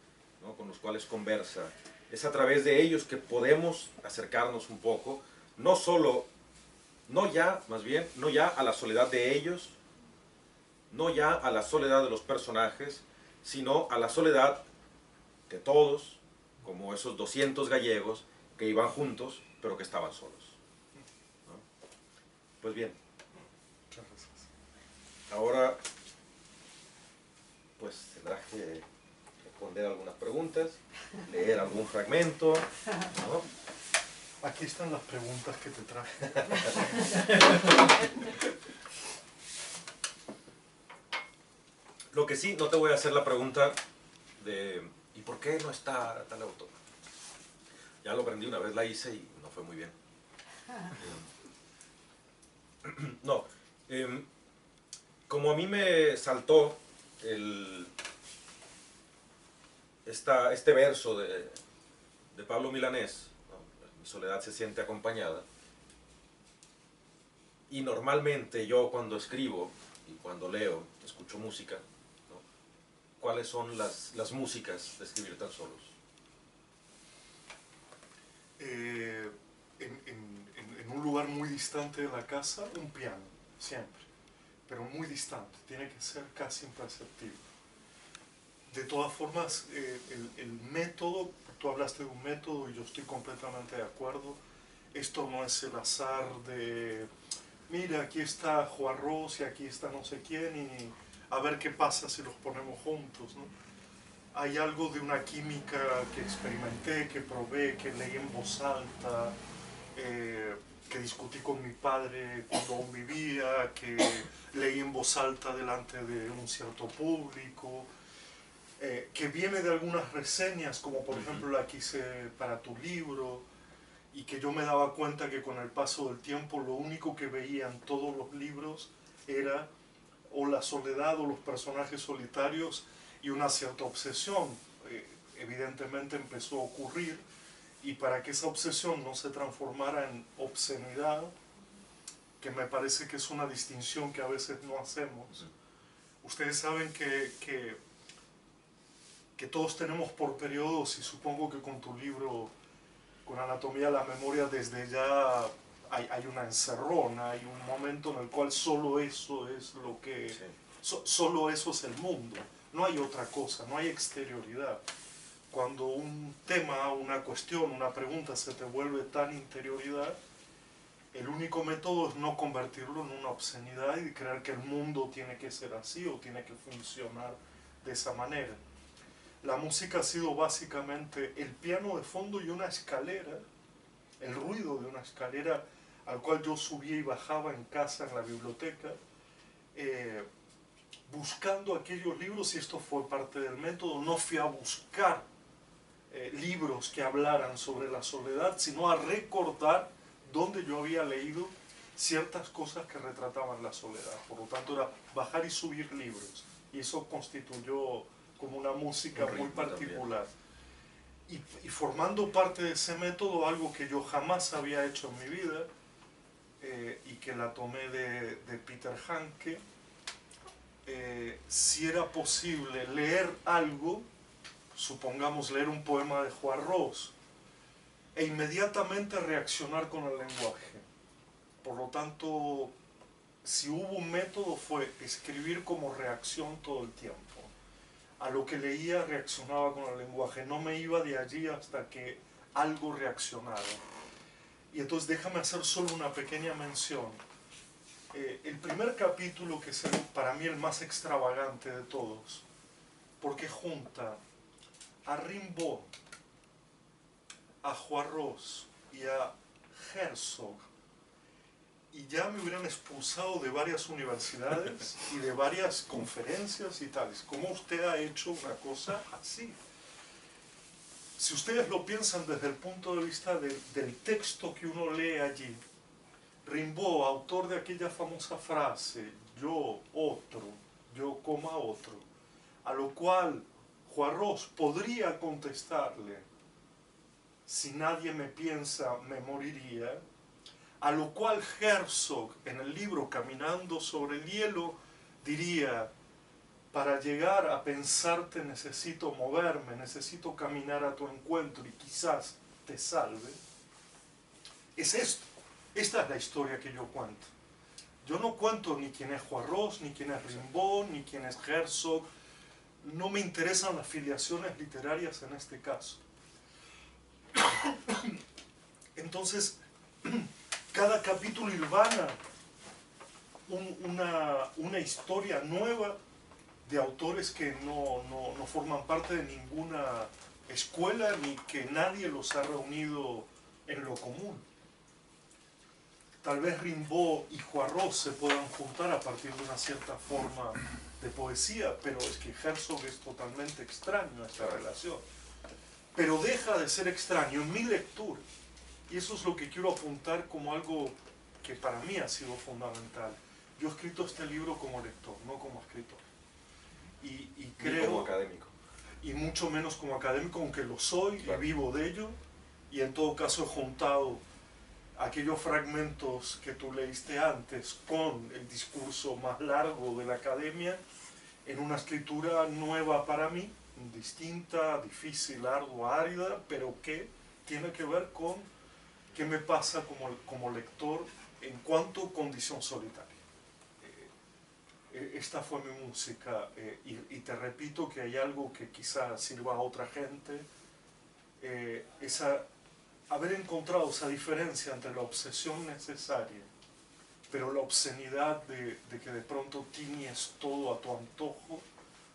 ¿no? Con los cuales conversa. Es a través de ellos que podemos acercarnos un poco, no ya a la soledad de ellos, no ya a la soledad de los personajes, sino a la soledad de todos, como esos 200 gallegos que iban juntos, pero que estaban solos, ¿no? Pues bien, Muchas gracias. ahora pues tendrás que responder algunas preguntas, leer algún fragmento, ¿no? Aquí están las preguntas que te traje. Lo que sí, no te voy a hacer la pregunta de ¿y por qué no está tal autor? Ya lo aprendí, una vez la hice y no fue muy bien. No, como a mí me saltó este verso de Pablo Milanés, ¿no? Mi soledad se siente acompañada, y normalmente yo cuando escribo y cuando leo, escucho música, ¿no? ¿Cuáles son las músicas de Escribir tan solos? En un lugar muy distante de la casa, un piano, siempre, pero muy distante, tiene que ser casi imperceptible. De todas formas, el método, tú hablaste de un método y yo estoy completamente de acuerdo. Esto no es el azar de, mira, aquí está Juan Ros y aquí está no sé quién y a ver qué pasa si los ponemos juntos, ¿no? hay algo de una química que experimenté, que probé, que leí en voz alta, que discutí con mi padre cuando aún vivía, que leí en voz alta delante de un cierto público, que viene de algunas reseñas, como por ejemplo la que hice para tu libro, y que yo me daba cuenta que con el paso del tiempo lo único que veía en todos los libros era o la soledad o los personajes solitarios y una cierta obsesión. Evidentemente empezó a ocurrir, y para que esa obsesión no se transformara en obscenidad, que me parece que es una distinción que a veces no hacemos. Ustedes saben que todos tenemos por periodos, y supongo que con tu libro, con Anatomía de la Memoria, desde ya hay una encerrona, hay un momento en el cual solo eso es lo que... Sí. Solo eso es el mundo, no hay otra cosa, no hay exterioridad. Cuando un tema, una cuestión, una pregunta se te vuelve tan interioridad, el único método es no convertirlo en una obscenidad y creer que el mundo tiene que ser así o tiene que funcionar de esa manera. La música ha sido básicamente el piano de fondo y una escalera, el ruido de una escalera al cual yo subía y bajaba en casa, en la biblioteca, buscando aquellos libros, y esto fue parte del método. No fui a buscar libros que hablaran sobre la soledad, sino a recordar donde yo había leído ciertas cosas que retrataban la soledad. Por lo tanto, era bajar y subir libros, y eso constituyó como una música muy particular. Y formando parte de ese método, algo que yo jamás había hecho en mi vida, y que la tomé de Peter Handke, si era posible leer algo, supongamos leer un poema de Juan Ros, e inmediatamente reaccionar con el lenguaje. Por lo tanto, si hubo un método, fue escribir como reacción todo el tiempo. A lo que leía reaccionaba con el lenguaje, no me iba de allí hasta que algo reaccionara. Y entonces déjame hacer solo una pequeña mención. El primer capítulo, que es para mí el más extravagante de todos, porque junta a Rimbaud, a Juan Ros y a Herzog, y ya me hubieran expulsado de varias universidades y de varias conferencias y tales. ¿Cómo usted ha hecho una cosa así? Si ustedes lo piensan desde el punto de vista del texto que uno lee allí, Rimbaud, autor de aquella famosa frase, yo, otro, yo, coma, otro, a lo cual Juan Ros podría contestarle, si nadie me piensa, me moriría, a lo cual Herzog, en el libro Caminando sobre el hielo, diría, para llegar a pensarte necesito moverme, necesito caminar a tu encuentro y quizás te salve. Es esto. Esta es la historia que yo cuento. Yo no cuento ni quién es Juan Ros, ni quién es Rimbaud, ni quién es Herzog. No me interesan las filiaciones literarias en este caso. Entonces, cada capítulo hilvana una historia nueva de autores que no forman parte de ninguna escuela, ni que nadie los ha reunido en lo común. Tal vez Rimbaud y Juan Ros se puedan juntar a partir de una cierta forma de poesía, pero es que Herzog es totalmente extraño a esta relación. Pero deja de ser extraño en mi lectura. Y eso es lo que quiero apuntar como algo que para mí ha sido fundamental. Yo he escrito este libro como lector, no como escritor. Y creo, como académico. Y mucho menos como académico, aunque lo soy, claro, y vivo de ello. Y en todo caso he juntado aquellos fragmentos que tú leíste antes con el discurso más largo de la academia en una escritura nueva para mí, distinta, difícil, ardua, árida, pero que tiene que ver con qué me pasa como lector en cuanto a condición solitaria. Esta fue mi música, y te repito que hay algo que quizá sirva a otra gente, haber encontrado esa diferencia entre la obsesión necesaria, pero la obscenidad de que de pronto tiñes todo a tu antojo,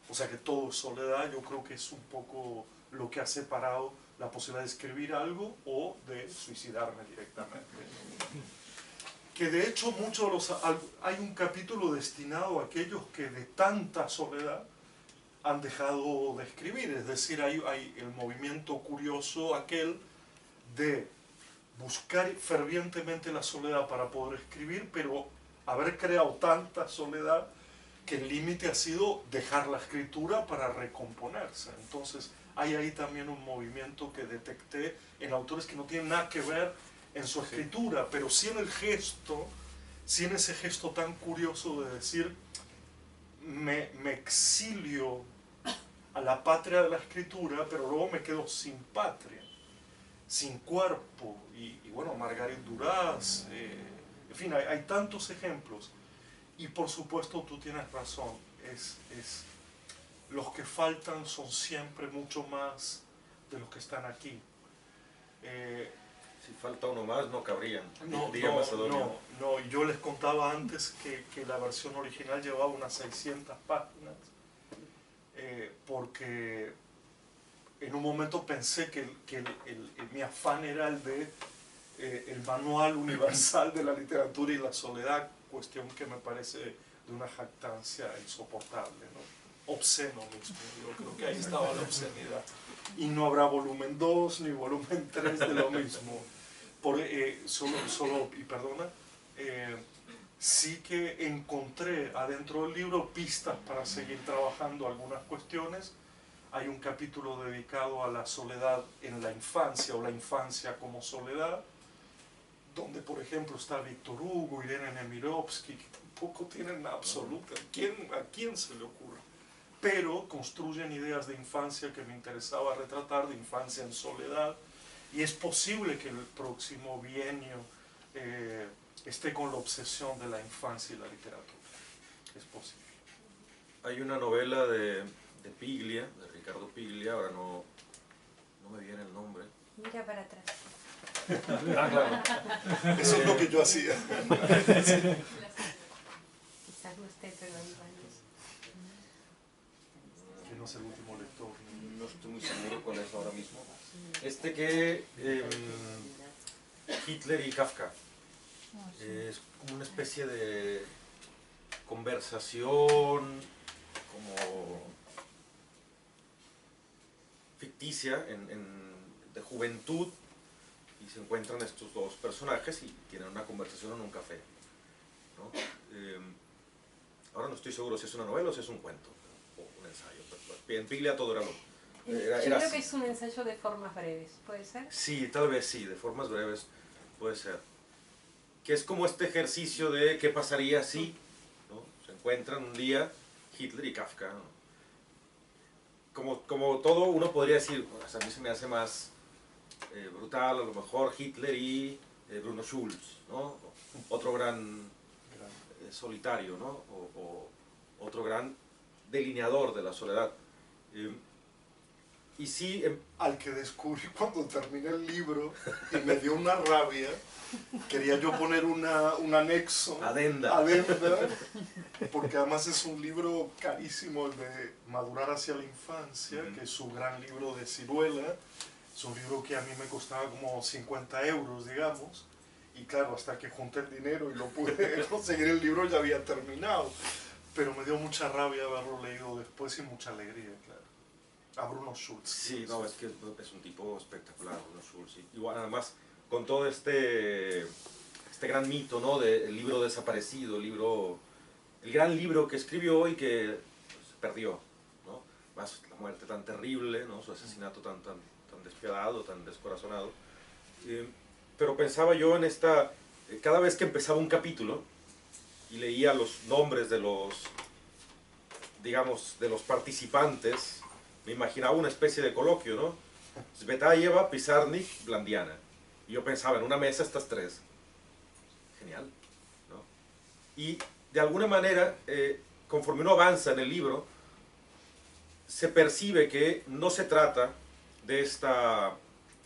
o sea que todo es soledad. Yo creo que es un poco lo que ha separado la posibilidad de escribir algo o de suicidarme directamente. Que de hecho hay un capítulo destinado a aquellos que de tanta soledad han dejado de escribir, es decir, hay el movimiento curioso aquel de buscar fervientemente la soledad para poder escribir, pero haber creado tanta soledad que el límite ha sido dejar la escritura para recomponerse. Entonces hay ahí también un movimiento que detecté en autores que no tienen nada que ver en su escritura, pero sí en el gesto, sí en ese gesto tan curioso de decir, me exilio a la patria de la escritura, pero luego me quedo sin patria, sin cuerpo, y bueno, Margarit Duras, en fin, hay tantos ejemplos, y por supuesto tú tienes razón, los que faltan son siempre mucho más de los que están aquí. Si falta uno más, no cabrían. No, y yo les contaba antes que la versión original llevaba unas 600 páginas, porque en un momento pensé que mi afán era el de el manual universal de la literatura y la soledad, cuestión que me parece de una jactancia insoportable, ¿no? Obsceno mismo, yo creo que ahí estaba la obscenidad. Y no habrá volumen 2 ni volumen 3 de lo mismo. Sí que encontré adentro del libro pistas para seguir trabajando algunas cuestiones. Hay un capítulo dedicado a la soledad en la infancia, o la infancia como soledad, donde por ejemplo está Víctor Hugo, Irene Nemirovsky, que tampoco tienen nada absoluta. ¿A quién se le ocurre? Pero construyen ideas de infancia que me interesaba retratar, de infancia en soledad, y es posible que el próximo bienio esté con la obsesión de la infancia y la literatura. Es posible. Hay una novela de Piglia, de Ricardo Piglia, ahora no me viene el nombre. Mira para atrás. Ah, claro. Eso es lo que yo hacía. Quizás no esté, pero hay varios. Que no es el último lector. No estoy muy seguro cuál es ahora mismo. Que Hitler y Kafka. Es como una especie de conversación como ficticia de juventud, y se encuentran estos dos personajes y tienen una conversación en un café, ¿no? Ahora no estoy seguro si es una novela o si es un cuento o un ensayo, pero en Piglia todo era lo Yo creo que es un ensayo de formas breves, ¿puede ser? Sí, tal vez sí, de formas breves puede ser. Que es como este ejercicio de qué pasaría si, ¿no? Se encuentran un día Hitler y Kafka, ¿no? Como todo uno podría decir, pues a mí se me hace más brutal a lo mejor Hitler y Bruno Schulz, ¿no? Otro gran solitario, ¿no? O otro gran delineador de la soledad. Y sí, al que descubrí cuando terminé el libro y me dio una rabia, quería yo poner un anexo, adenda, porque además es un libro carísimo, el de Madurar hacia la infancia, que es su gran libro de Ciruela. Es un libro que a mí me costaba como 50 euros, digamos, y claro, hasta que junté el dinero y lo pude conseguir, el libro ya había terminado, pero me dio mucha rabia haberlo leído después y mucha alegría, claro. A Bruno Schulz. Sí, no, es que es un tipo espectacular, Bruno Schulz. Igual, además, con todo este gran mito, ¿no? Del libro desaparecido, el gran libro que escribió y que pues, se perdió, ¿no? Más la muerte tan terrible, ¿no? Su asesinato tan despiadado, tan descorazonado. Pero pensaba yo en cada vez que empezaba un capítulo y leía los nombres de los, digamos, de los participantes, me imaginaba una especie de coloquio, ¿no? Tsvetaeva, Pizarnik, Blandiana. Y yo pensaba, en una mesa estas tres. Genial, ¿no? Y de alguna manera, conforme uno avanza en el libro, se percibe que no se trata de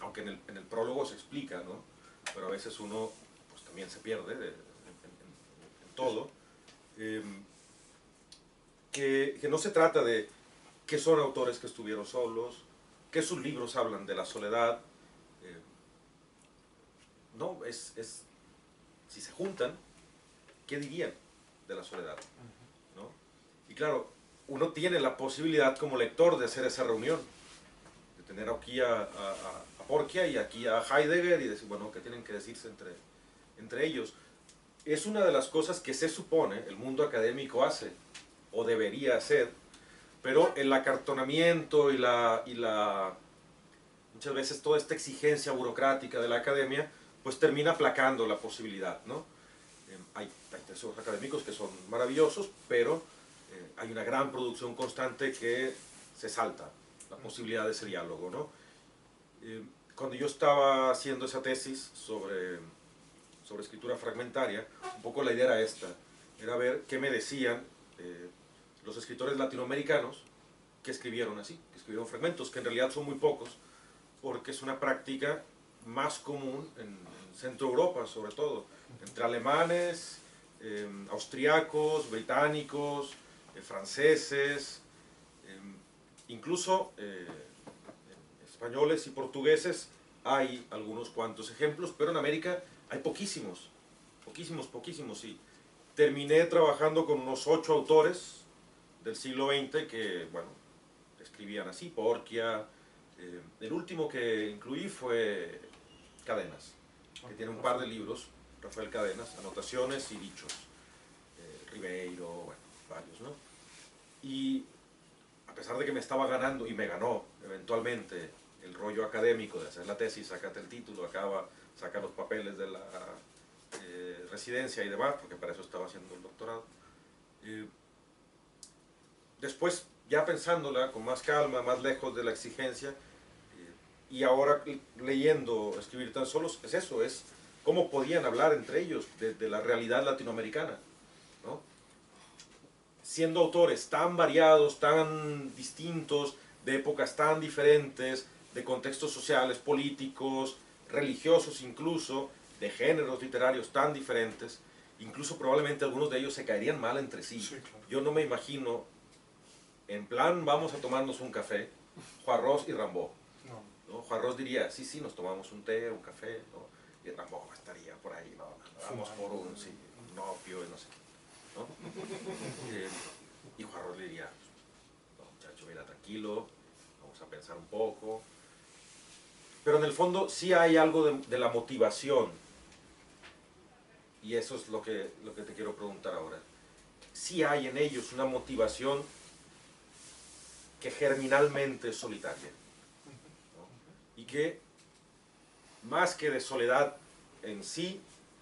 aunque en el prólogo se explica, ¿no? Pero a veces uno pues, también se pierde en todo. Que no se trata de que son autores que estuvieron solos, que sus libros hablan de la soledad. No, si se juntan, ¿qué dirían de la soledad? ¿No? Y claro, uno tiene la posibilidad como lector de hacer esa reunión, de tener aquí a Porcia y aquí a Heidegger y decir, bueno, ¿qué tienen que decirse entre ellos? Es una de las cosas que se supone el mundo académico hace, o debería hacer, pero el acartonamiento y muchas veces toda esta exigencia burocrática de la academia, pues termina aplacando la posibilidad, ¿no? Hay textos académicos que son maravillosos, pero hay una gran producción constante que se salta la posibilidad de ese diálogo, ¿no? Cuando yo estaba haciendo esa tesis sobre escritura fragmentaria, un poco la idea era esta, era ver qué me decían los escritores latinoamericanos que escribieron así, que escribieron fragmentos, que en realidad son muy pocos, porque es una práctica más común en Centro Europa, sobre todo, entre alemanes, austriacos, británicos, franceses, incluso españoles y portugueses. Hay algunos cuantos ejemplos, pero en América hay poquísimos, y terminé trabajando con unos 8 autores del siglo XX que, bueno, escribían así, Porcia. El último que incluí fue Cadenas, que tiene un par de libros, Rafael Cadenas, Anotaciones y Dichos, Ribeiro, bueno, varios, ¿no? Y a pesar de que me estaba ganando, y me ganó eventualmente el rollo académico de hacer la tesis, sácate el título, saca los papeles de la residencia y demás, porque para eso estaba haciendo el doctorado. Después, ya pensándola con más calma, más lejos de la exigencia, y ahora leyendo Escribir tan solos, es eso, es cómo podían hablar entre ellos de la realidad latinoamericana, ¿no? Siendo autores tan variados, tan distintos, de épocas tan diferentes, de contextos sociales, políticos, religiosos incluso, de géneros literarios tan diferentes, incluso probablemente algunos de ellos se caerían mal entre sí. Sí, claro. Yo no me imagino, en plan, vamos a tomarnos un café, Juarros y Rambó. ¿No? Juarros diría, sí, nos tomamos un té, un café, ¿no? Y Rambó estaría por ahí, ¿no? Vamos por un opio y no sé qué, ¿no? Y Juarros le diría, no, muchacho, mira, tranquilo, vamos a pensar un poco. Pero en el fondo sí hay algo de la motivación, y eso es lo que te quiero preguntar ahora. Sí hay en ellos una motivación que germinalmente es solitaria, ¿no? Y que más que de soledad en sí,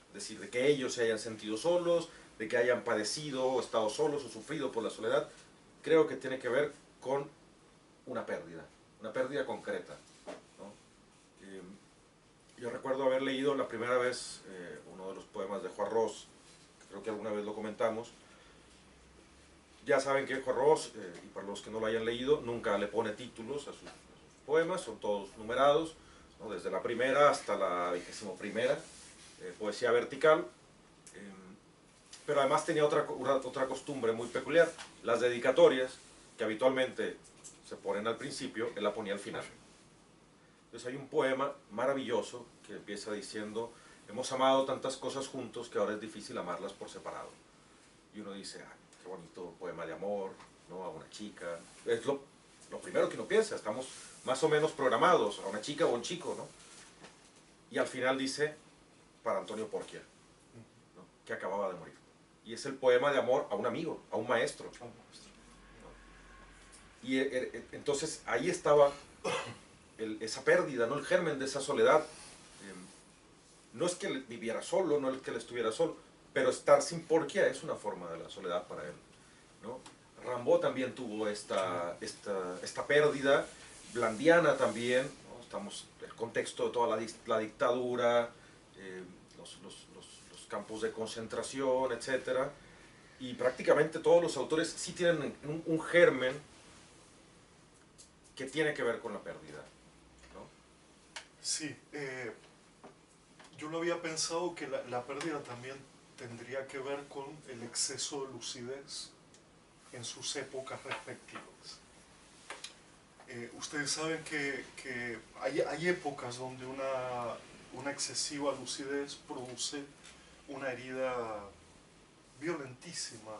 es decir, de que ellos se hayan sentido solos, de que hayan padecido o estado solos o sufrido por la soledad, creo que tiene que ver con una pérdida concreta, ¿no? Yo recuerdo haber leído la primera vez uno de los poemas de Juarros, creo que alguna vez lo comentamos. Ya saben que Juarros, y para los que no lo hayan leído, nunca le pone títulos a sus poemas, son todos numerados, ¿no? Desde la primera hasta la 21ª, poesía vertical. Pero además tenía otra costumbre muy peculiar, las dedicatorias, que habitualmente se ponen al principio, él la ponía al final. Entonces hay un poema maravilloso que empieza diciendo, hemos amado tantas cosas juntos que ahora es difícil amarlas por separado. Y uno dice, qué bonito poema de amor, ¿no? A una chica. Es lo primero que uno piensa, estamos más o menos programados, a una chica o a un chico, ¿no? Y al final dice, para Antonio Porcia, ¿no? Que acababa de morir. Y es el poema de amor a un amigo, a un maestro, ¿no? Y entonces ahí estaba esa pérdida, ¿no? El germen de esa soledad. No es que él viviera solo, no es que él estuviera solo, pero estar sin Porcia es una forma de la soledad para él, ¿no? Rambó también tuvo esta pérdida, Blandiana también, ¿no? Estamos en el contexto de toda la dictadura, los campos de concentración, etc. Y prácticamente todos los autores sí tienen un germen que tiene que ver con la pérdida, ¿no? Sí, yo lo había pensado que la pérdida también tendría que ver con el exceso de lucidez en sus épocas respectivas. Ustedes saben que hay épocas donde una excesiva lucidez produce una herida violentísima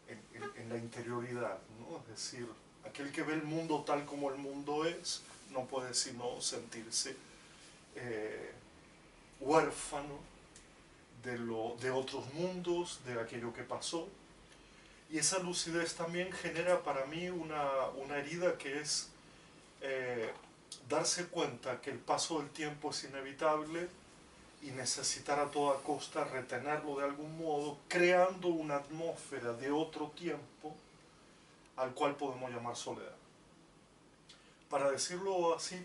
en la interioridad, ¿no? Es decir, aquel que ve el mundo tal como el mundo es, no puede sino sentirse huérfano de otros mundos, de aquello que pasó. Y esa lucidez también genera para mí una herida que es darse cuenta que el paso del tiempo es inevitable y necesitar a toda costa retenerlo de algún modo, creando una atmósfera de otro tiempo al cual podemos llamar soledad. Para decirlo así,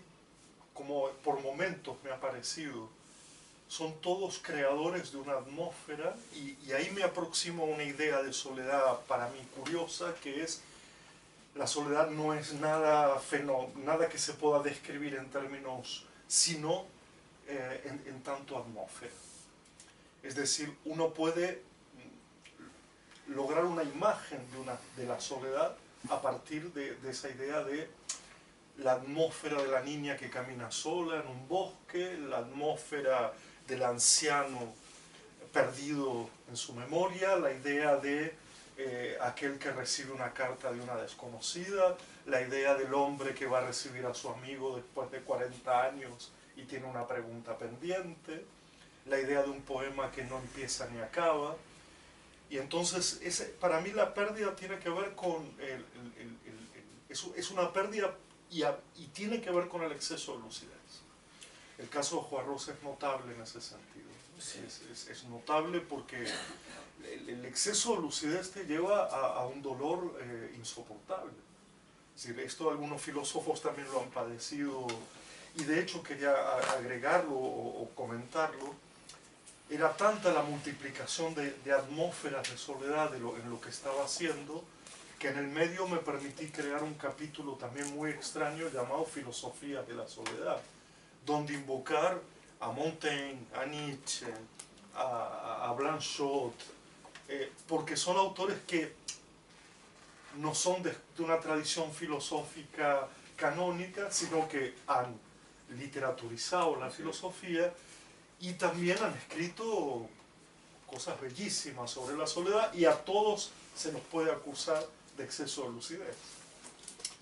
como por momentos me ha parecido, son todos creadores de una atmósfera y ahí me aproximo a una idea de soledad para mí curiosa, que es la soledad no es nada que se pueda describir en términos, sino en tanto atmósfera. Es decir, uno puede lograr una imagen de la soledad a partir de esa idea de la atmósfera de la niña que camina sola en un bosque, la atmósfera del anciano perdido en su memoria, la idea de aquel que recibe una carta de una desconocida, la idea del hombre que va a recibir a su amigo después de 40 años y tiene una pregunta pendiente, la idea de un poema que no empieza ni acaba. Y entonces, para mí la pérdida tiene que ver con, es una pérdida y tiene que ver con el exceso de lucidez. El caso de Juan Ros es notable en ese sentido. Sí. Es notable porque el exceso de lucidez te lleva a un dolor insoportable. Es decir, esto algunos filósofos también lo han padecido, y de hecho quería agregarlo o comentarlo. Era tanta la multiplicación de atmósferas de soledad en lo que estaba haciendo, que en el medio me permití crear un capítulo también muy extraño llamado Filosofía de la Soledad, donde invocar a Montaigne, a Nietzsche, a Blanchot, porque son autores que no son de una tradición filosófica canónica, sino que han literaturizado la filosofía y también han escrito cosas bellísimas sobre la soledad, y a todos se nos puede acusar de exceso de lucidez.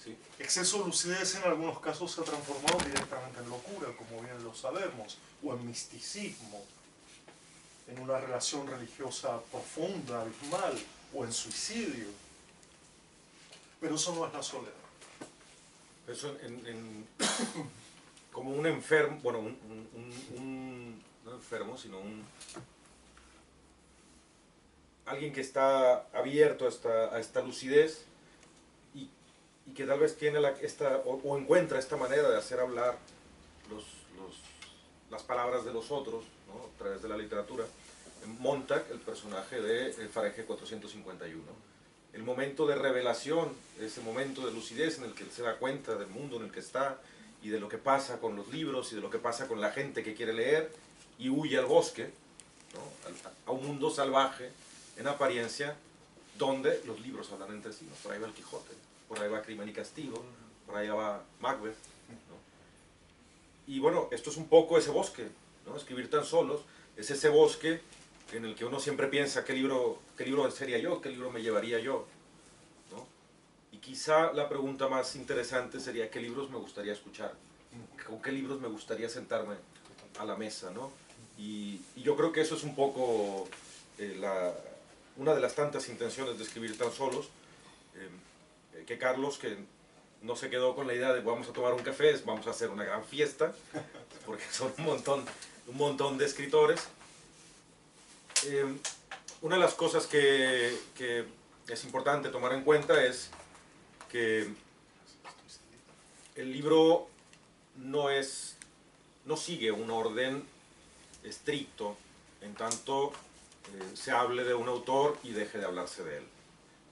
Sí. Exceso de lucidez en algunos casos se ha transformado directamente en locura, como bien lo sabemos, o en misticismo, en una relación religiosa profunda, abismal, o en suicidio. Pero eso no es la soledad. Eso como un enfermo, bueno, no enfermo, sino alguien que está abierto a esta lucidez y que tal vez tiene o encuentra esta manera de hacer hablar las palabras de los otros, ¿no? A través de la literatura. Montag, el personaje de Fahrenheit 451. El momento de revelación, ese momento de lucidez en el que él se da cuenta del mundo en el que está y de lo que pasa con los libros y de lo que pasa con la gente que quiere leer y huye al bosque, ¿no? A un mundo salvaje en apariencia donde los libros hablan entre sí, ¿no? Por ahí va el Quijote, por ahí va Crimen y Castigo, por ahí va Macbeth, ¿no? Y bueno, esto es un poco ese bosque, ¿no? Escribir tan solos es ese bosque en el que uno siempre piensa qué libro sería yo, qué libro me llevaría yo, ¿no? Y quizá la pregunta más interesante sería qué libros me gustaría escuchar, con qué libros me gustaría sentarme a la mesa, ¿no? Y yo creo que eso es un poco una de las tantas intenciones de escribir tan solos, que Carlos, que no se quedó con la idea de vamos a tomar un café, vamos a hacer una gran fiesta, porque son un montón de escritores. Una de las cosas que es importante tomar en cuenta es que el libro no sigue un orden estricto en tanto se hable de un autor y deje de hablarse de él,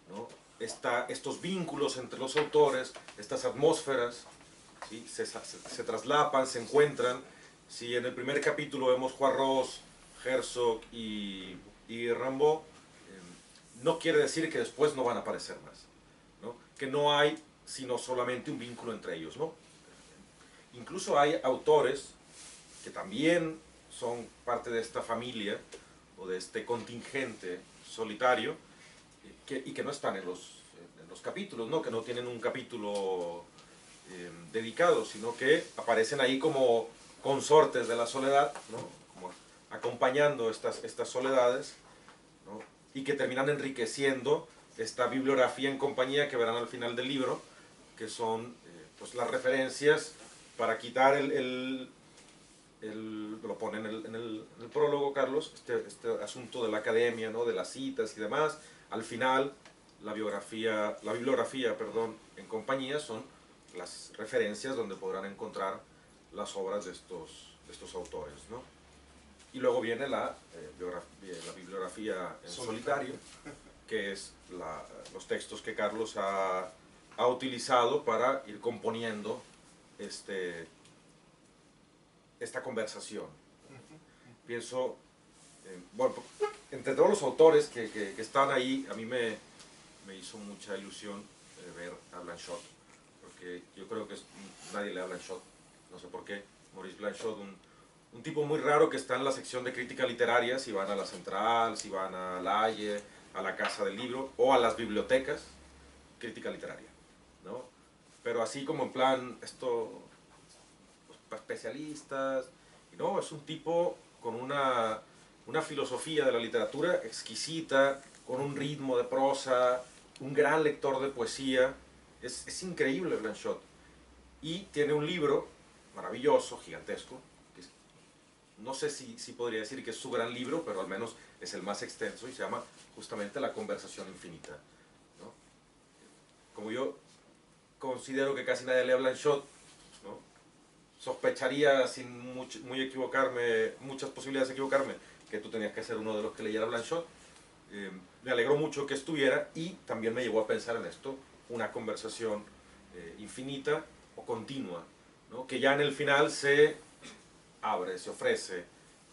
¿no? Estos vínculos entre los autores, estas atmósferas, ¿sí? se traslapan, se encuentran. Si en el primer capítulo vemos Juan Ros, Herzog y Rimbaud, no quiere decir que después no van a aparecer más, ¿no? Que no hay sino solamente un vínculo entre ellos, ¿no? Incluso hay autores que también son parte de esta familia o de este contingente solitario y que no están en los capítulos, ¿no? Que no tienen un capítulo dedicado, sino que aparecen ahí como consortes de la soledad, ¿no? Como acompañando estas soledades, ¿no? Y que terminan enriqueciendo esta bibliografía en compañía que verán al final del libro, que son pues las referencias para quitar lo pone en el prólogo Carlos, este asunto de la academia, ¿no? De las citas y demás. Al final la bibliografía en compañía son las referencias donde podrán encontrar las obras de estos autores, ¿no? Y luego viene la bibliografía en solitario, que es los textos que Carlos ha utilizado para ir componiendo esta conversación. Pienso, bueno, entre todos los autores que están ahí, a mí me hizo mucha ilusión ver a Blanchot, porque yo creo que nadie lee a Blanchot, no sé por qué. Maurice Blanchot, un tipo muy raro que está en la sección de crítica literaria, si van a la Central, si van a la Haye, a la Casa del Libro, o a las bibliotecas, crítica literaria, ¿no? Pero así como en plan, especialistas, no, es un tipo con una filosofía de la literatura exquisita, con un ritmo de prosa, un gran lector de poesía, es increíble Blanchot. Y tiene un libro maravilloso, gigantesco, que no sé si podría decir que es su gran libro, pero al menos es el más extenso y se llama justamente La conversación infinita, ¿no? Como yo considero que casi nadie lee a Blanchot, ¿no? Sospecharía, sin muchas posibilidades de equivocarme, que tú tenías que ser uno de los que leyera Blanchot. Me alegró mucho que estuviera y también me llevó a pensar en esto, una conversación infinita o continua, ¿no? Que ya en el final se abre, se ofrece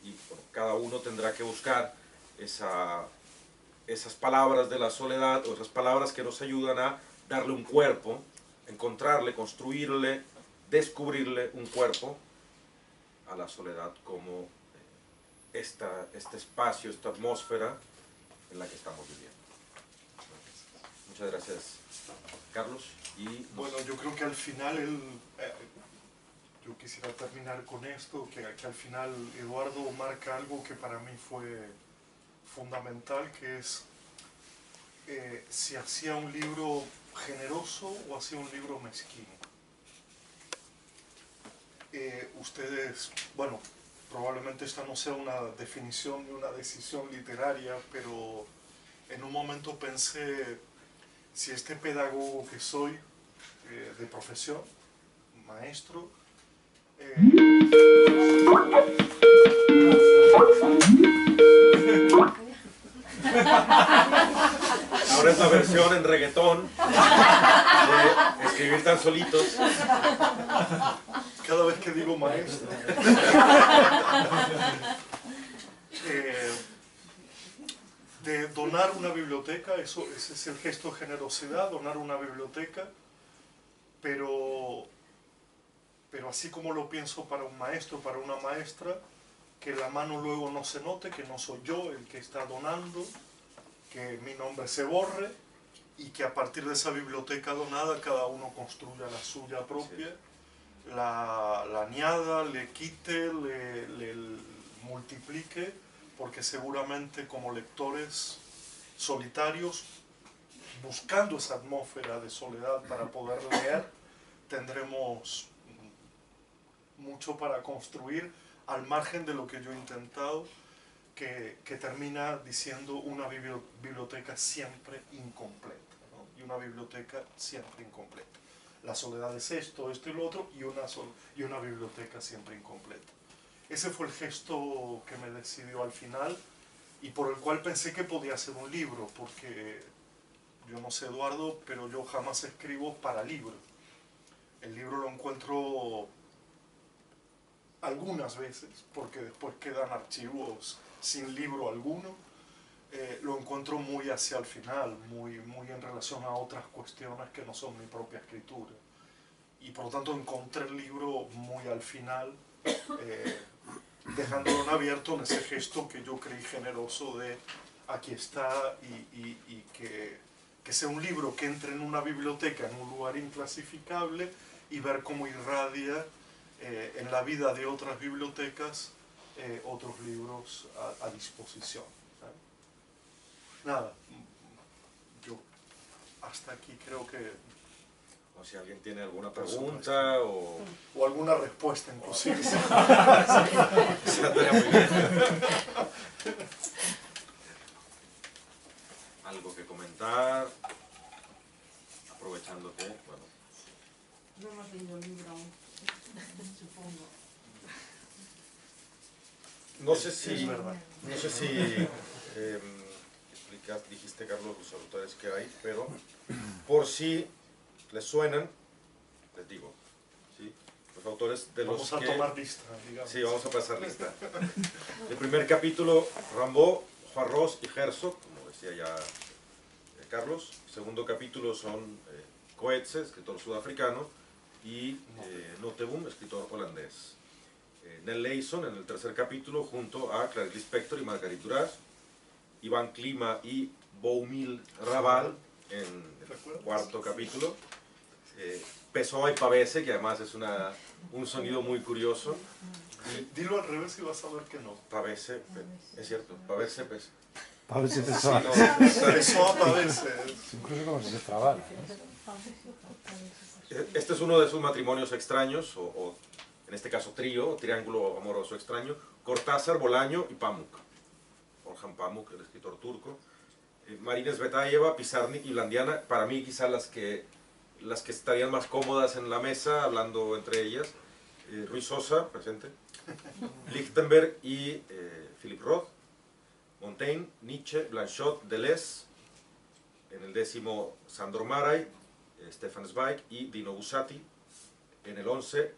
y bueno, cada uno tendrá que buscar esas palabras de la soledad o esas palabras que nos ayudan a darle un cuerpo, encontrarle, construirle, descubrirle un cuerpo a la soledad como este espacio, esta atmósfera en la que estamos viviendo. Muchas gracias, Carlos. Y bueno, yo creo que al final yo quisiera terminar con esto, que al final Eduardo marca algo que para mí fue fundamental, que es si hacía un libro generoso o hacía un libro mezquino. Ustedes, bueno, probablemente esta no sea una definición ni una decisión literaria, pero en un momento pensé, si este pedagogo que soy, de profesión, maestro, ahora es la versión en reggaetón de escribir tan solitos. Cada vez que digo maestro. De donar una biblioteca, ese es el gesto de generosidad, donar una biblioteca, pero así como lo pienso para un maestro, para una maestra, que la mano luego no se note, que no soy yo el que está donando, que mi nombre se borre y que a partir de esa biblioteca donada cada uno construya la suya propia, la añada, le quite, le multiplique, porque seguramente como lectores solitarios, buscando esa atmósfera de soledad para poder leer, tendremos mucho para construir al margen de lo que yo he intentado, que termina diciendo una biblioteca siempre incompleta, ¿no? Y una biblioteca siempre incompleta. La soledad es esto y lo otro, y una biblioteca siempre incompleta. Ese fue el gesto que me decidió al final y por el cual pensé que podía ser un libro, porque yo no sé, Eduardo, pero yo jamás escribo para libro. El libro lo encuentro algunas veces, porque después quedan archivos sin libro alguno, lo encuentro muy hacia el final, muy en relación a otras cuestiones que no son mi propia escritura. Y por lo tanto encontré el libro muy al final, dejándolo en abierto en ese gesto que yo creí generoso de aquí está y que sea un libro que entre en una biblioteca, en un lugar inclasificable y ver cómo irradia en la vida de otras bibliotecas otros libros a disposición. ¿Sabes? Nada, yo hasta aquí creo que... O si alguien tiene alguna pregunta o alguna respuesta inclusive. Sí, estaría muy bien. Algo que comentar, aprovechando que, bueno. No hemos leído el libro aún, supongo. No sé si, Es verdad. no sé si dijiste, Carlos, los autores que hay, pero por si les suenan, les digo, ¿sí? Los autores de Vamos los que... a tomar lista, digamos. Sí, vamos a pasar lista. El primer capítulo, Rimbaud, Juarros y Herzog, como decía ya Carlos. El segundo capítulo son Coetzee, escritor sudafricano, y Notteboom, escritor holandés. Nell Leyson en el tercer capítulo, junto a Clarice Lispector y Marguerite Duras. Ivan Klima y Boumil Raval en el cuarto capítulo. Pessoa y Pavese, que además es un sonido muy curioso. Dilo al revés y vas a ver que no. Pavese, es cierto, Pavese, Pessoa. Pavese, Pessoa. Sí, no, Pessoa, Pavese. Incluso como si se trabara. Este es uno de sus matrimonios extraños, o en este caso trío, o triángulo amoroso extraño, Cortázar, Bolaño y Pamuk. Orhan Pamuk, el escritor turco. Marina Tsvetaeva, Pizarnik y Blandiana, para mí quizás las que estarían más cómodas en la mesa, hablando entre ellas. Ruiz Sosa, presente. Lichtenberg y Philip Roth. Montaigne, Nietzsche, Blanchot, Deleuze. En el décimo, Sandor Márai, Stefan Zweig y Dino Buzzati. En el 11,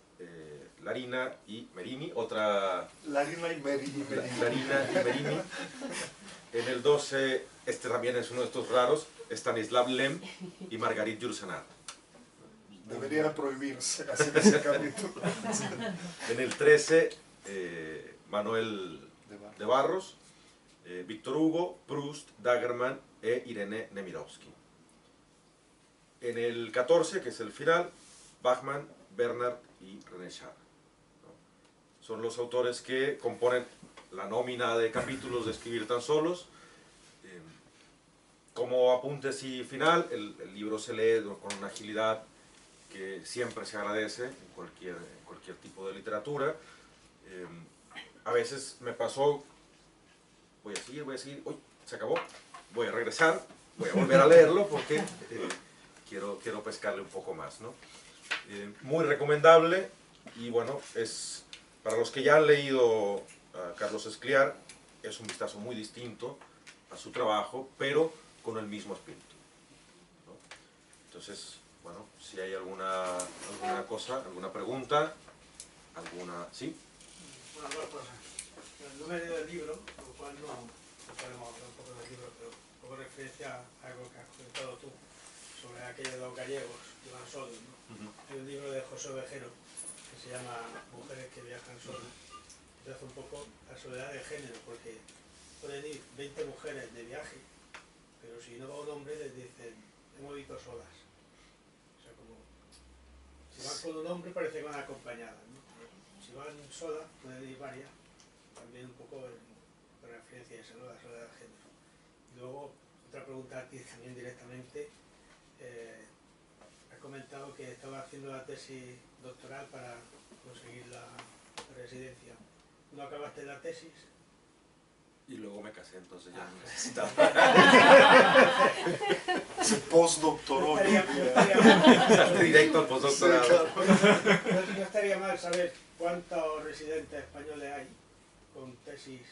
Larina y Merini, otra... Larina y Merini. Larina y Merini. En el 12, este también es uno de estos raros, Stanislav Lem y Marguerite Yourcenar. Debería prohibirse hacer ese capítulo. En el 13, Manuel de Barros, Víctor Hugo, Proust, Dagerman e Irene Nemirovsky. En el 14, que es el final, Bachmann, Bernard y René Char. ¿No? Son los autores que componen la nómina de capítulos de Escribir tan solos. Como apuntes y final, el libro se lee con una agilidad que siempre se agradece en cualquier tipo de literatura. A veces me pasó, voy a seguir, uy, se acabó, voy a regresar, voy a volver a leerlo porque quiero pescarle un poco más, ¿no? Muy recomendable y bueno, es para los que ya han leído a Carlos Escliar, es un vistazo muy distinto a su trabajo, pero con el mismo espíritu, ¿no? Entonces, bueno, si hay alguna cosa, alguna pregunta, ¿sí? Una cosa, no me he leído el libro, por lo cual no podemos hablar un poco del libro, pero un poco de referencia a algo que has comentado tú sobre aquellos de los gallegos que van solos, ¿no? Hay un libro de José Ovejero que se llama Mujeres que viajan solas, que hace un poco la soledad de género, porque pueden ir 20 mujeres de viaje, pero si no va un hombre les dicen, hemos ido solas. O sea, como, si van con un hombre parece que van acompañadas, ¿no? Si van solas, pueden ir varias, también un poco con referencia a eso, ¿no? La soledad de género. Y luego, otra pregunta a ti también directamente. Has comentado que estaba haciendo la tesis doctoral para conseguir la residencia. ¿No acabaste la tesis? Y luego me casé, entonces ya no necesitaba. Se postdoctoró. Directo al postdoctorado. Sí, claro. No estaría mal saber cuántos residentes españoles hay con tesis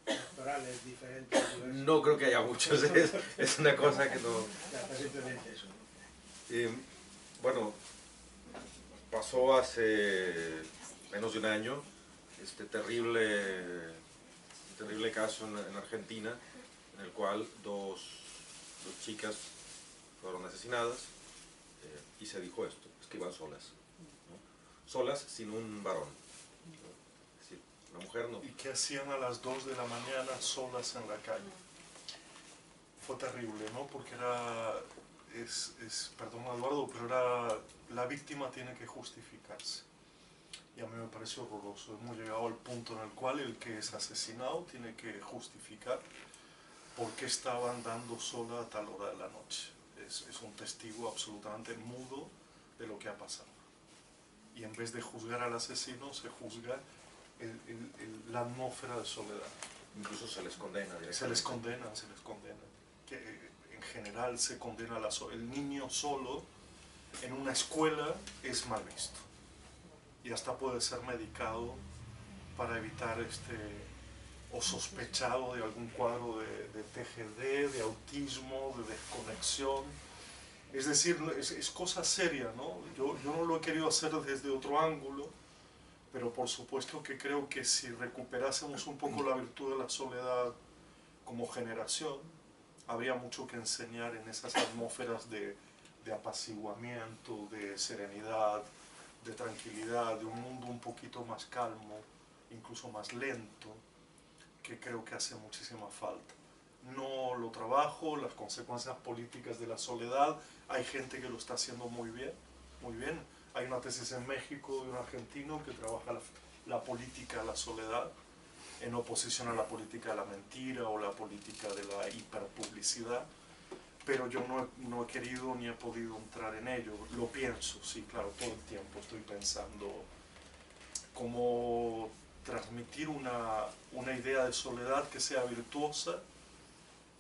doctorales diferentes. Diversas. No creo que haya muchos, es una cosa que no... Ya está, simplemente eso. Bueno, pasó hace menos de un año este terrible caso en Argentina, en el cual dos chicas fueron asesinadas y se dijo esto, es que iban solas, ¿no? Solas sin un varón, ¿no? Es decir, la mujer no. ¿Y qué hacían a las 2 de la mañana solas en la calle? Fue terrible, ¿no? Porque perdón Eduardo, pero la víctima tiene que justificarse. Y a mí me parece horroroso. Hemos llegado al punto en el cual el que es asesinado tiene que justificar por qué estaba andando sola a tal hora de la noche. Es un testigo absolutamente mudo de lo que ha pasado. Y en vez de juzgar al asesino, se juzga la atmósfera de soledad. Incluso se les condena directamente. Se les condena. Que en general se condena el niño solo en una escuela es mal visto. Y hasta puede ser medicado para evitar o sospechado de algún cuadro de TGD, de autismo, de desconexión. Es decir, es cosa seria, ¿no? Yo no lo he querido hacer desde otro ángulo, pero por supuesto que creo que si recuperásemos un poco la virtud de la soledad como generación, habría mucho que enseñar en esas atmósferas de apaciguamiento, de serenidad, de tranquilidad, de un mundo un poquito más calmo, incluso más lento, que creo que hace muchísima falta. No lo trabajo, las consecuencias políticas de la soledad, hay gente que lo está haciendo muy bien, muy bien. Hay una tesis en México de un argentino que trabaja la política de la soledad, en oposición a la política de la mentira o la política de la hiperpublicidad, pero yo no he querido ni he podido entrar en ello. Lo pienso, sí, claro, todo el tiempo estoy pensando cómo transmitir una idea de soledad que sea virtuosa,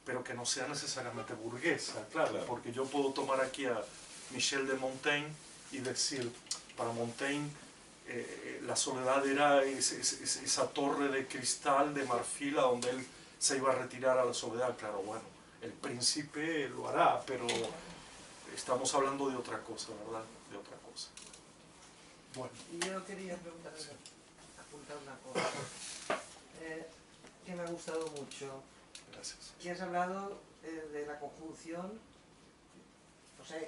pero que no sea necesariamente burguesa, claro, porque yo puedo tomar aquí a Michel de Montaigne y decir, para Montaigne, la soledad era esa torre de cristal, de marfil, a donde él se iba a retirar a la soledad. Claro, bueno, el príncipe lo hará, pero estamos hablando de otra cosa, ¿verdad? De otra cosa. Bueno. Yo quería preguntar, apuntar una cosa que me ha gustado mucho. Gracias. Que has hablado de la conjunción,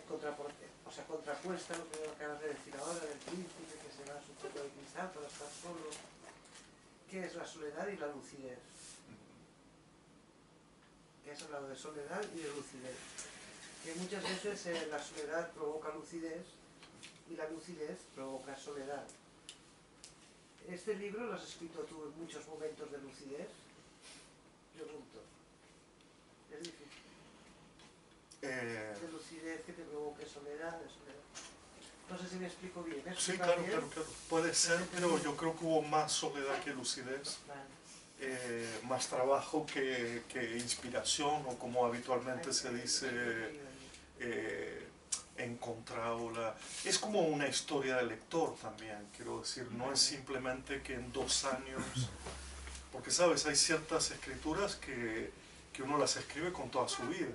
contrapuesta lo que acabas de decir ahora, del príncipe que se va a su torre de cristal para estar solo. ¿Qué es la soledad y la lucidez? Que has hablado de soledad y de lucidez. Que muchas veces la soledad provoca lucidez y la lucidez provoca soledad. ¿Este libro lo has escrito tú en muchos momentos de lucidez? Pregunto. Es difícil. De lucidez que te provoque soledad, No sé si me explico bien. Sí, claro, claro. Puede ser, pero yo creo que hubo más soledad que lucidez. Vale. Más trabajo que inspiración, o como habitualmente se dice, encontrado es como una historia de lector también, quiero decir, no es simplemente que en 2 años, porque sabes, hay ciertas escrituras que uno las escribe con toda su vida,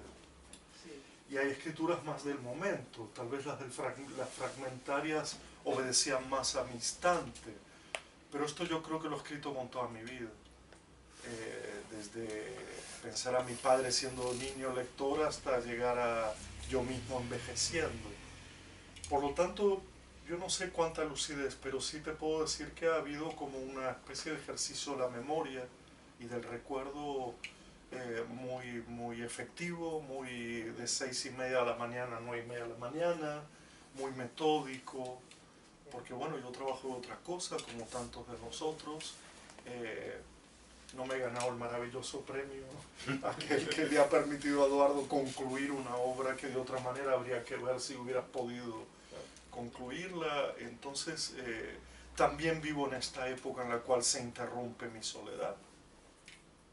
y hay escrituras más del momento, tal vez las fragmentarias obedecían más a mi instante, pero esto yo creo que lo he escrito con toda mi vida. Desde pensar a mi padre siendo niño lector hasta llegar a yo mismo envejeciendo. Por lo tanto, yo no sé cuánta lucidez, pero sí te puedo decir que ha habido como una especie de ejercicio de la memoria y del recuerdo muy efectivo, muy de 6:30 a la mañana a 9:30 a la mañana, muy metódico, porque bueno, yo trabajo de otra cosa, como tantos de nosotros. No me he ganado el maravilloso premio, aquel que le ha permitido a Eduardo concluir una obra que de otra manera habría que ver si hubieras podido concluirla. Entonces, también vivo en esta época en la cual se interrumpe mi soledad.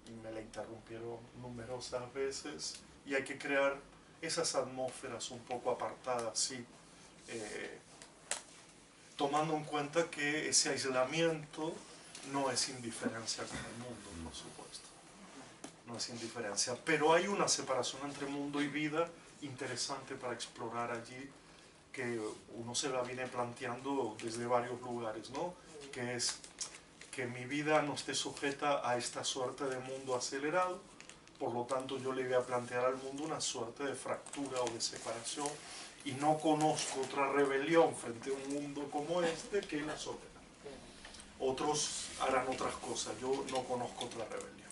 Y me la interrumpieron numerosas veces. Y hay que crear esas atmósferas un poco apartadas, sí. Tomando en cuenta que ese aislamiento no es indiferencia con el mundo, por supuesto. No es indiferencia. Pero hay una separación entre mundo y vida interesante para explorar allí, que uno se la viene planteando desde varios lugares, ¿no? Que es que mi vida no esté sujeta a esta suerte de mundo acelerado, por lo tanto yo le voy a plantear al mundo una suerte de fractura o de separación, y no conozco otra rebelión frente a un mundo como este que la soledad. Otros harán otras cosas, yo no conozco otra rebelión.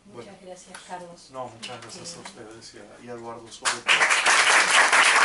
Muchas gracias, Carlos. No, muchas gracias a ustedes y a Eduardo sobre todo.